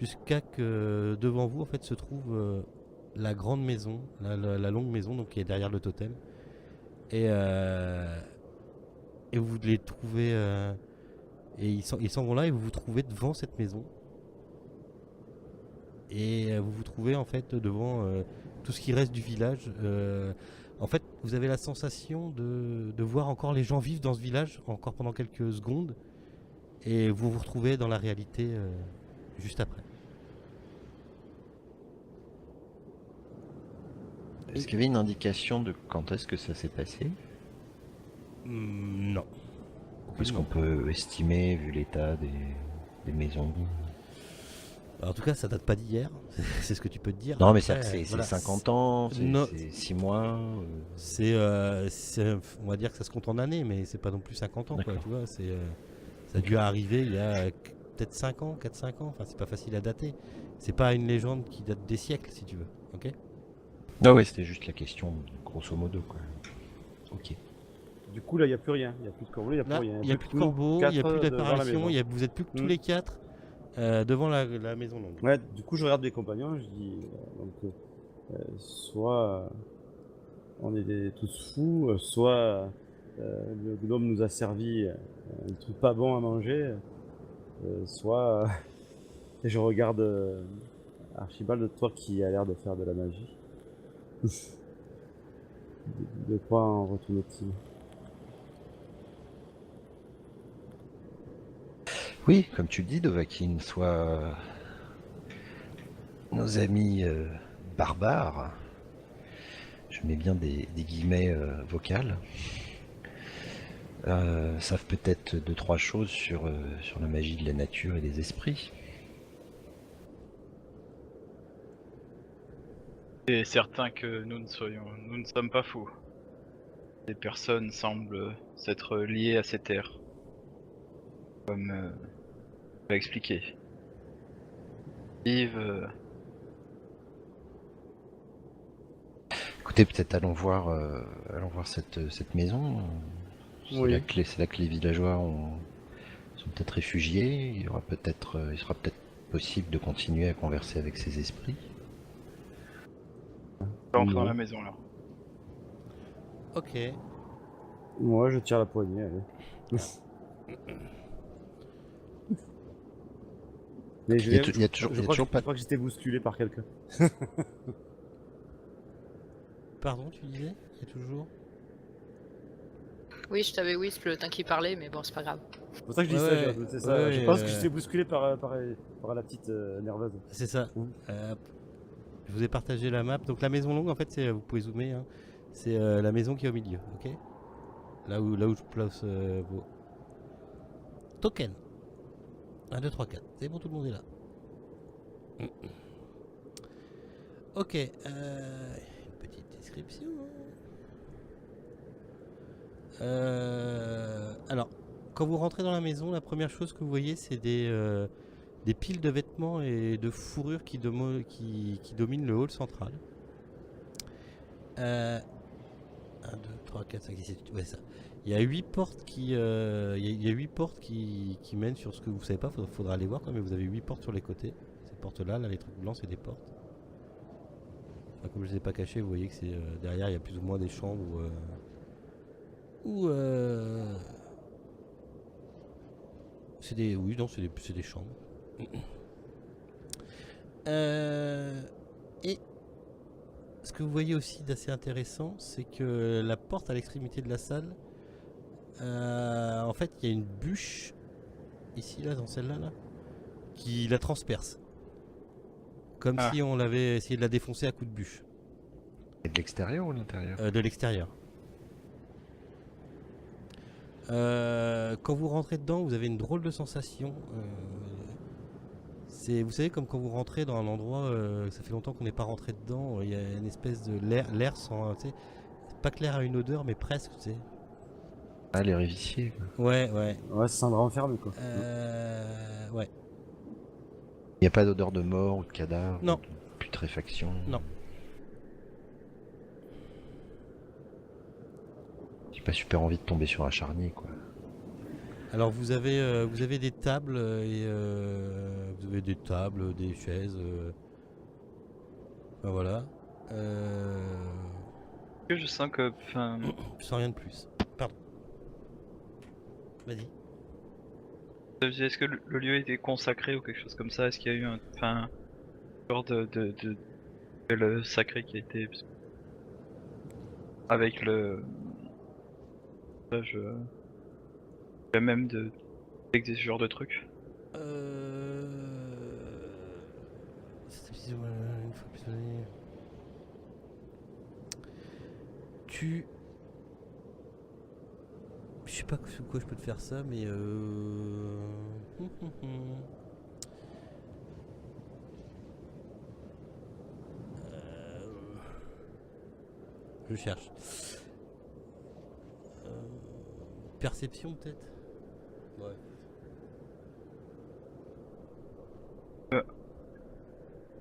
jusqu'à que devant vous en fait se trouve la grande maison, la longue maison donc qui est derrière le totem. Et, et vous les trouvez et ils s'en vont là et vous vous trouvez devant cette maison. Et vous vous trouvez en fait devant tout ce qui reste du village. En fait, vous avez la sensation de voir encore les gens vivre dans ce village encore pendant quelques secondes, et vous vous retrouvez dans la réalité juste après. Est-ce qu'il y avait une indication de quand est-ce que ça s'est passé? Non. Est-ce qu'on peut estimer, vu l'état des maisons? Alors, en tout cas, ça date pas d'hier, c'est ce que tu peux te dire. Non, mais Après, c'est voilà, 50 ans, non. c'est 6 mois. On va dire que ça se compte en années, mais c'est pas non plus 50 ans, quoi, D'accord. tu vois. Ça a dû arriver il y a peut-être 5 ans, 4-5 ans. Enfin, c'est pas facile à dater. C'est pas une légende qui date des siècles, si tu veux. Ok. Non, ouais, c'était juste la question, grosso modo, quoi. Ok. Du coup, là, il n'y a plus rien. Il n'y a plus de corbeaux, il n'y a plus Là, rien. il n'y a plus de que nous, corbeaux, il n'y a quatre plus devant la d'apparition, maison. vous êtes plus que tous Mm. les 4 devant la maison longue. Ouais, du coup, je regarde mes compagnons, je dis soit on est tous fous, soit le gnome nous a servi un truc pas bon à manger, soit et je regarde Archibald, toi qui a l'air de faire de la magie. De quoi en retourne-t-il? Oui, comme tu le dis, Dovahkiin, soit nos amis barbares, je mets bien des guillemets vocales, savent peut-être 2-3 choses sur la magie de la nature et des esprits. C'est certain que nous ne sommes pas fous. Ces personnes semblent s'être liées à ces terres, comme tu l'as expliqué. Vivent. Écoutez, peut-être allons voir cette maison. Oui. C'est là que les villageois sont peut-être réfugiés. Il sera peut-être possible de continuer à converser avec ces esprits. On va entrer dans Non. la maison là. Ok. Moi, je tire la poignée, allez. Mais Il y a toujours pas je crois que j'étais bousculé par quelqu'un. Pardon, tu disais? Il y a toujours. Oui, je t'avais wisp le temps qu'il parlait, mais bon, c'est pas grave. C'est pour ça que je dis Ouais, ça, ouais, c'est ça. ouais, Je pense que j'étais bousculé par la petite nerveuse. C'est ça. Mmh. Je vous ai partagé la map. Donc la maison longue, en fait, vous pouvez zoomer. Hein. C'est la maison qui est au milieu, ok? Là où je place vos tokens. 1, 2, 3, 4. C'est bon, tout le monde est là. Ok, une petite description. Alors, quand vous rentrez dans la maison, la première chose que vous voyez, c'est des piles de vêtements et de fourrures qui dominent le hall central. 1, 2, 3, 4, 5, 6, 7, ouais, ça. Il y a 8 portes qui mènent sur ce que vous savez pas, faudra aller voir quand même, mais vous avez 8 portes sur les côtés. Ces portes-là, là, les trucs blancs, c'est des portes. Enfin, comme je ne les ai pas cachées, vous voyez que c'est derrière, il y a plus ou moins des chambres c'est des. Oui, non, c'est des chambres. Et ce que vous voyez aussi d'assez intéressant, c'est que la porte à l'extrémité de la salle, en fait, il y a une bûche, ici, là, dans celle-là, là, qui la transperce. Comme si on l'avait essayé de la défoncer à coups de bûche. Et de l'extérieur ou de l'intérieur? De l'extérieur. Quand vous rentrez dedans, vous avez une drôle de sensation. Vous savez, comme quand vous rentrez dans un endroit, ça fait longtemps qu'on n'est pas rentré dedans, il y a une espèce de l'air sans, tu sais, pas que l'air a une odeur, mais presque, tu sais. Ah, les viciés, quoi. Ouais. Ouais, ça sent vraiment fermé, quoi. Ouais. Il n'y a pas d'odeur de mort ou de cadavre? Non. Ou de putréfaction? Non. J'ai pas super envie de tomber sur un charnier, quoi. Alors vous avez des tables vous avez des tables, des chaises. Enfin, voilà. Je sens que, enfin, Sans rien de plus. Pardon. Vas-y. est-ce que le lieu était consacré ou quelque chose comme ça? Est-ce qu'il y a eu un genre de le sacré qui a été avec le même de avec ce genre de trucs? Une fois plus donné. Je sais pas sous quoi je peux te faire ça, mais je cherche. Perception peut-être. Ouais.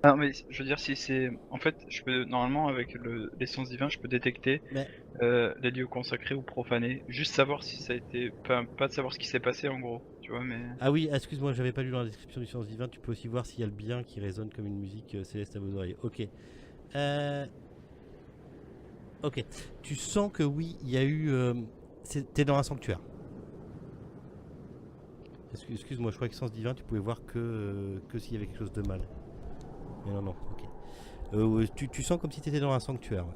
Ah mais je veux dire si c'est... En fait je peux normalement avec l'essence divin je peux détecter Mais les lieux consacrés ou profanés. Juste savoir si ça a été... Enfin pas de savoir ce qui s'est passé en gros, tu vois mais... ah oui, excuse-moi, j'avais pas lu dans la description du sens divin. Tu peux aussi voir s'il y a le bien qui résonne comme une musique céleste à vos oreilles. Ok. Ok. Tu sens que oui, il y a eu. T'es dans un sanctuaire. Excuse-moi, je crois que sens divin, tu pouvais voir que s'il y avait quelque chose de mal. Mais non, ok. Tu sens comme si t'étais dans un sanctuaire. Ouais.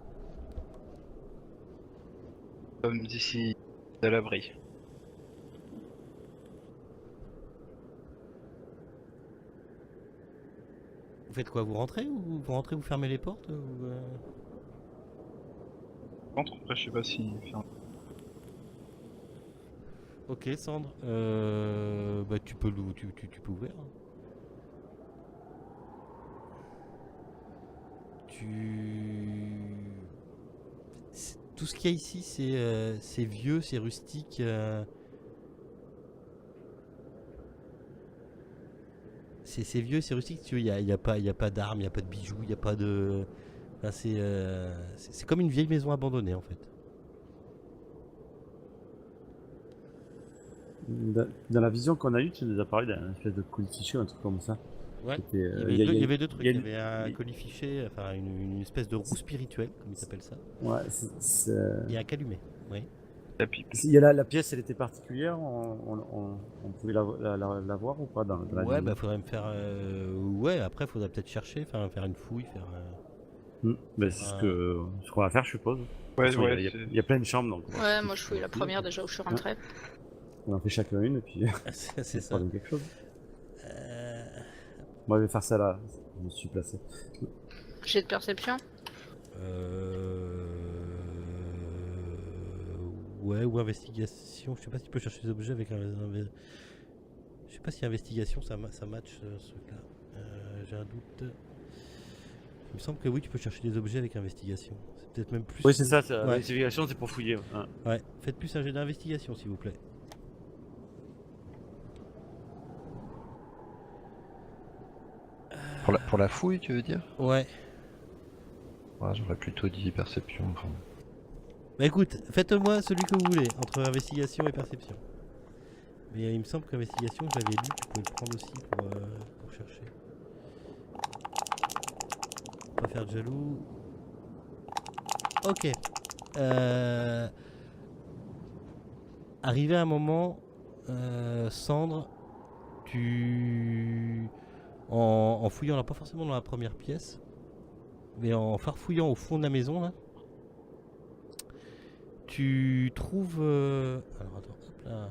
Comme d'ici à l'abri. Vous faites quoi? Vous rentrez ou vous fermez les portes ou, Contre, après je sais pas si... Enfin, Ok, Sandre. Bah, tu peux ouvrir. Hein. Tout ce qu'il y a ici, c'est vieux, c'est rustique. C'est vieux, c'est rustique. Il n'y a pas d'armes, il n'y a pas de bijoux, il n'y a pas de. Enfin, c'est comme une vieille maison abandonnée en fait. Dans la vision qu'on a eue, tu nous as parlé d'un espèce de colis fiché, un truc comme ça. Ouais. C'était, Il y avait deux trucs. il y a Il y une- avait un colis fiché, enfin une espèce de roue spirituelle, comme ils appellent ça, Ouais, et un calumet. Oui. la pipe. il y a la pièce, elle était particulière, on pouvait la voir ou pas dans la Ouais, vision? bah faudrait me faire. Ouais, après faudrait peut-être chercher, faire une fouille, faire. Ben, c'est ce qu'on va faire, je suppose. De Ouais, toute façon, ouais, il y a plein de chambres, donc. Ouais, moi je fouille la première déjà où je suis rentrée. On en fait chacun une, et puis c'est on ça. donne quelque chose. Euh, Moi, je vais faire ça là. Je me suis placé. J'ai de perception. Ouais, ou investigation. Je sais pas si tu peux chercher des objets avec un. Je sais pas si investigation ça match ce truc-là. J'ai un doute. Il me semble que oui, tu peux chercher des objets avec investigation. C'est peut-être même plus. Oui, c'est ça, Ouais. l'investigation, c'est pour fouiller. Hein. Ouais, faites plus un jet d'investigation s'il vous plaît. Pour la fouille, tu veux dire? Ouais. Ouais, j'aurais plutôt dit perception. Enfin. Bah écoute, faites-moi celui que vous voulez, entre investigation et perception. Mais il me semble qu'investigation, je l'avais lu, tu peux le prendre aussi pour chercher. Pas faire de jaloux. Ok. Arrivé à un moment, Sandre, en fouillant là, pas forcément dans la première pièce, mais en farfouillant au fond de la maison là, tu trouves. Alors attends, hop là.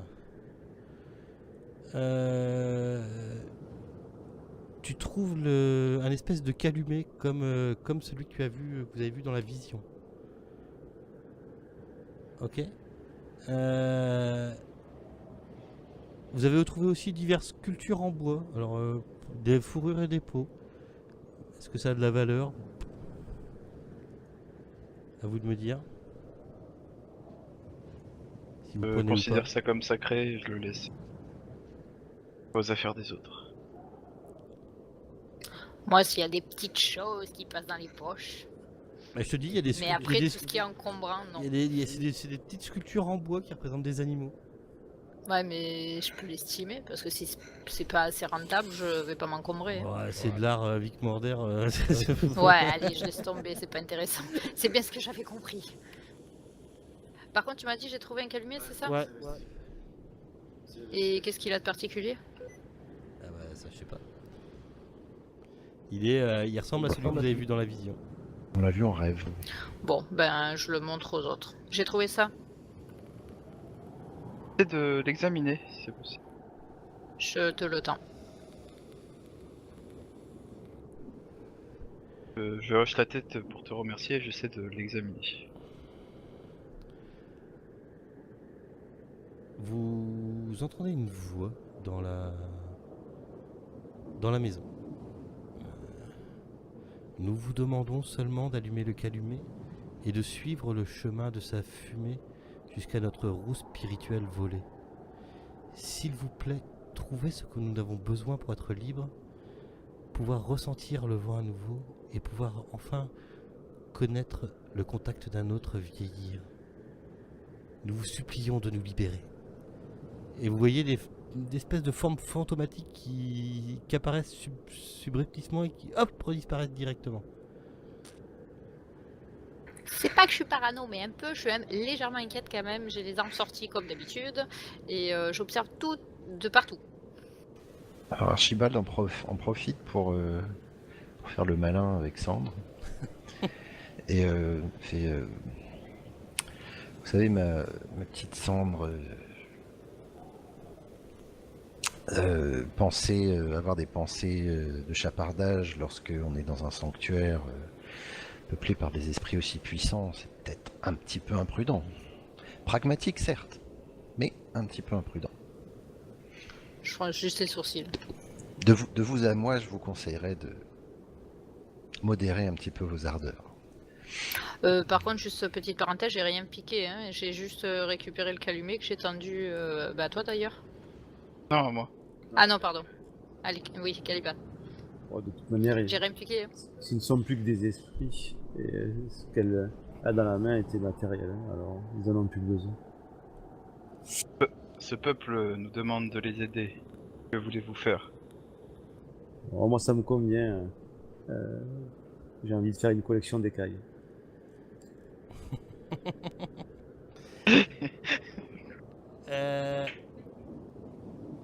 Tu trouves un espèce de calumet comme celui que vous avez vu dans la vision. Ok. Vous avez retrouvé aussi diverses sculptures en bois. Alors, des fourrures et des peaux. Est-ce que ça a de la valeur? À vous de me dire. Si vous Je prenez ou considère pas. ça comme sacré et je le laisse aux affaires des autres. Moi, s'il y a des petites choses qui passent dans les poches. Bah, je te dis, il y a des Mais après, tout ce qui est encombrant, non. c'est des petites sculptures en bois qui représentent des animaux. Ouais, mais je peux l'estimer parce que si c'est pas assez rentable, je vais pas m'encombrer. Hein. Ouais, c'est de l'art Vic Morder. Ouais, allez, je laisse tomber, c'est pas intéressant. C'est bien ce que j'avais compris. Par contre, tu m'as dit j'ai trouvé un calumet, c'est ça? Ouais. Et qu'est-ce qu'il a de particulier? Ah bah ça je sais pas. Il ressemble à celui que vous avez vu dans la vision. On l'a vu en rêve. Bon, ben je le montre aux autres. J'ai trouvé ça. C'est de l'examiner, si c'est possible. Je te le tends. Je hoche la tête pour te remercier et j'essaie de l'examiner. Vous entendez une voix dans la maison. Nous vous demandons seulement d'allumer le calumet et de suivre le chemin de sa fumée jusqu'à notre roue spirituelle volée. S'il vous plaît, trouvez ce que nous avons besoin pour être libres, pouvoir ressentir le vent à nouveau et pouvoir enfin connaître le contact d'un autre vieillir. Nous vous supplions de nous libérer. Et vous voyez des espèces de formes fantomatiques qui apparaissent subrepticement et qui hop redisparaissent directement. C'est pas que je suis parano, mais un peu, je suis même légèrement inquiète quand même. J'ai les armes sorties comme d'habitude et j'observe tout de partout. Alors Archibald en profite pour faire le malin avec Sandre. Et fait... vous savez, ma petite Sandre... avoir des pensées de chapardage lorsque on est dans un sanctuaire peuplé par des esprits aussi puissants, c'est peut-être un petit peu imprudent. Pragmatique certes, mais un petit peu imprudent. Je fronce juste les sourcils. De vous à moi, je vous conseillerais de modérer un petit peu vos ardeurs. Par contre, juste petite parenthèse, j'ai rien piqué, hein. J'ai juste récupéré le calumet que j'ai tendu à toi d'ailleurs. Non, moi. Ah non, pardon. Allez, oui, Caliban. Bon, de toute manière, J'ai rien piqué. Hein. ce ne sont plus que des esprits. Et ce qu'elle a dans la main était matériel. Hein, alors, ils en ont plus besoin. Ce peuple nous demande de les aider. Que voulez-vous faire? Alors, moi, ça me convient. J'ai envie de faire une collection d'écailles.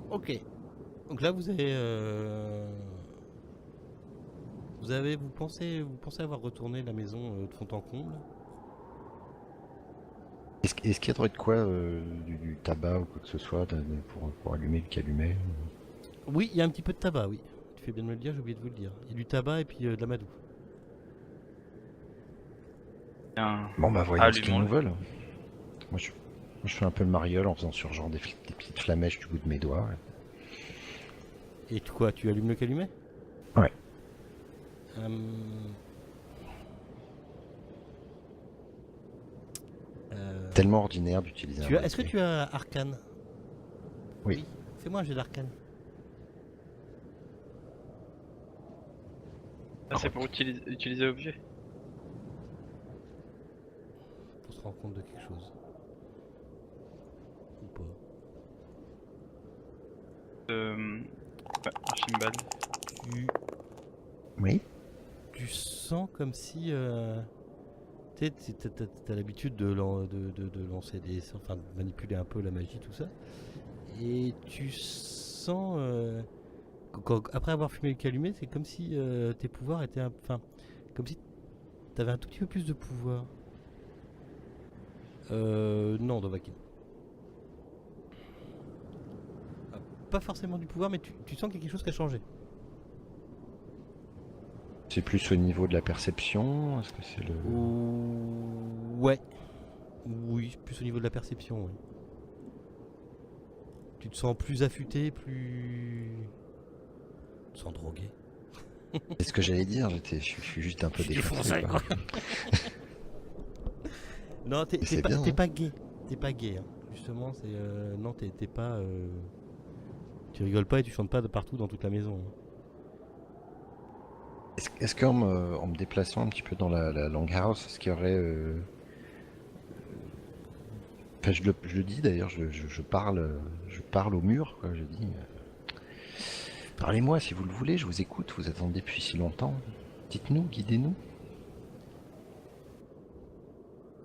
Ok. Donc là vous pensez avoir retourné la maison de fond en comble. Est-ce qu'il y a de quoi du tabac ou quoi que ce soit pour allumer le calumet? Oui, il y a un petit peu de tabac, oui. Tu fais bien de me le dire, j'ai oublié de vous le dire. Il y a du tabac et puis de l'amadou. Bien. Bon bah voyons ce qu'ils Allumons-le. nous veulent. Moi je fais un peu le mariole en faisant sur genre des petites flamèches du bout de mes doigts. Et quoi, tu allumes le calumet? Ouais. tellement ordinaire d'utiliser un Est-ce que briquet. tu as arcane? Oui. Fais-moi un jet d'arcane. Ah, c'est pour utiliser objet. Pour se rendre compte de quelque chose. Ou pas. Archibald. Oui. Tu sens comme si... tu sais, t'as l'habitude de lancer des... Enfin, de manipuler un peu la magie, tout ça. Et tu sens... après avoir fumé le calumet, c'est comme si tes pouvoirs étaient... Enfin, comme si t'avais un tout petit peu plus de pouvoir. Non, Dovahkiin. Pas forcément du pouvoir, mais tu sens qu'il y a quelque chose qui a changé. C'est plus au niveau de la perception. Est-ce que c'est le... Ouais. Oui, plus au niveau de la perception, oui. Tu te sens plus affûté, plus... Tu te sens drogué. C'est ce que j'allais dire. Je suis juste un peu Je suis défoncé. défoncé, quoi. Non, Mais c'est bien, t'es hein. pas gay. T'es pas gay, hein. Justement, c'est... non, t'es pas... Tu rigoles pas et tu chantes pas de partout dans toute la maison. Hein. Est-ce qu'en me déplaçant un petit peu dans la longhouse, est-ce qu'il y aurait... Enfin, je le dis d'ailleurs, je parle au mur, quoi. Je dis... Parlez-moi si vous le voulez, je vous écoute, vous attendez depuis si longtemps. Dites-nous, guidez-nous.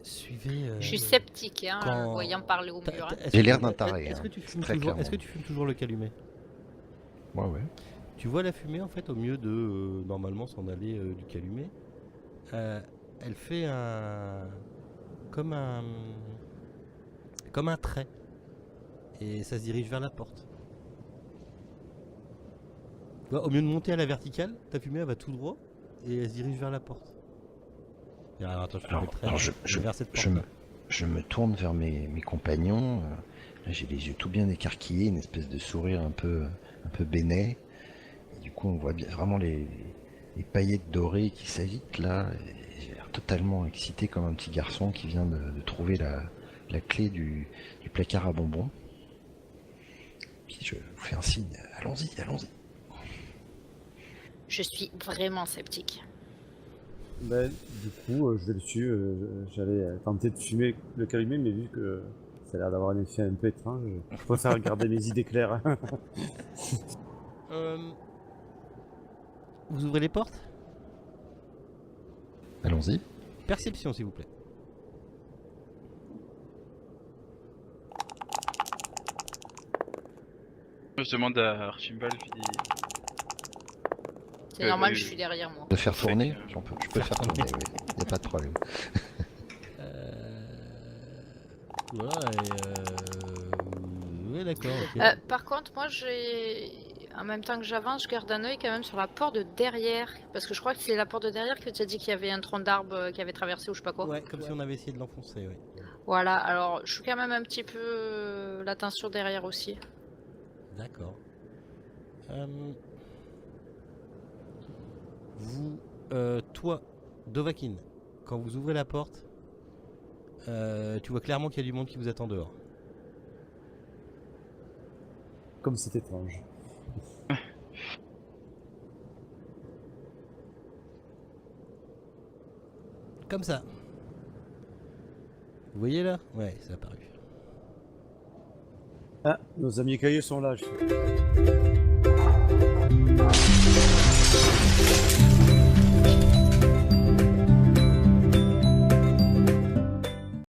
Suivez... Je suis sceptique, hein, quand- en voyant parler au T'as- mur. hein. est-ce J'ai que l'air tu- d'un taré, Est-ce hein. que tu fumes Très toujours... clairement. Est-ce que tu fumes toujours le calumet? Ouais, ouais. Tu vois la fumée en fait au mieux de normalement s'en aller du calumet. Elle fait comme un comme un trait et ça se dirige vers la porte. Tu vois, au mieux de monter à la verticale, ta fumée elle va tout droit et elle se dirige vers la porte. Et alors, attends, je fais le trait. Alors, vers cette je porte. je me tourne vers mes compagnons. Là, j'ai les yeux tout bien écarquillés, une espèce de sourire un peu bénet. Et du coup, on voit bien, vraiment les paillettes dorées qui s'agitent là. Et j'ai l'air totalement excité comme un petit garçon qui vient de trouver la clé du placard à bonbons. Puis je vous fais un signe. Allons-y, allons-y. Je suis vraiment sceptique. Ben, du coup, je vais dessus. J'allais tenter de fumer le calumet, mais vu que ça a l'air d'avoir un effet un peu étrange, je préfère garder mes idées claires. Vous ouvrez les portes? Allons-y. Perception s'il vous plaît. Je demande à Archibald, je dis... C'est normal, je suis derrière moi. De faire Parfait. tourner je peux le faire tourner, oui. Il n'y a pas de problème. Voilà et ouais d'accord. Ok. Par contre, moi, en même temps que j'avance, je garde un œil quand même sur la porte de derrière. Parce que je crois que c'est la porte de derrière que tu as dit qu'il y avait un tronc d'arbre qui avait traversé ou je sais pas quoi. Ouais, comme si on avait essayé de l'enfoncer, ouais. Voilà, alors je suis quand même un petit peu l'attention derrière aussi. D'accord. Vous, toi, Dovahkiin, quand vous ouvrez la porte, tu vois clairement qu'il y a du monde qui vous attend dehors. Comme c'est étrange. Comme ça. Vous voyez là? Ouais, c'est apparu. Ah, nos amis cailleux sont là.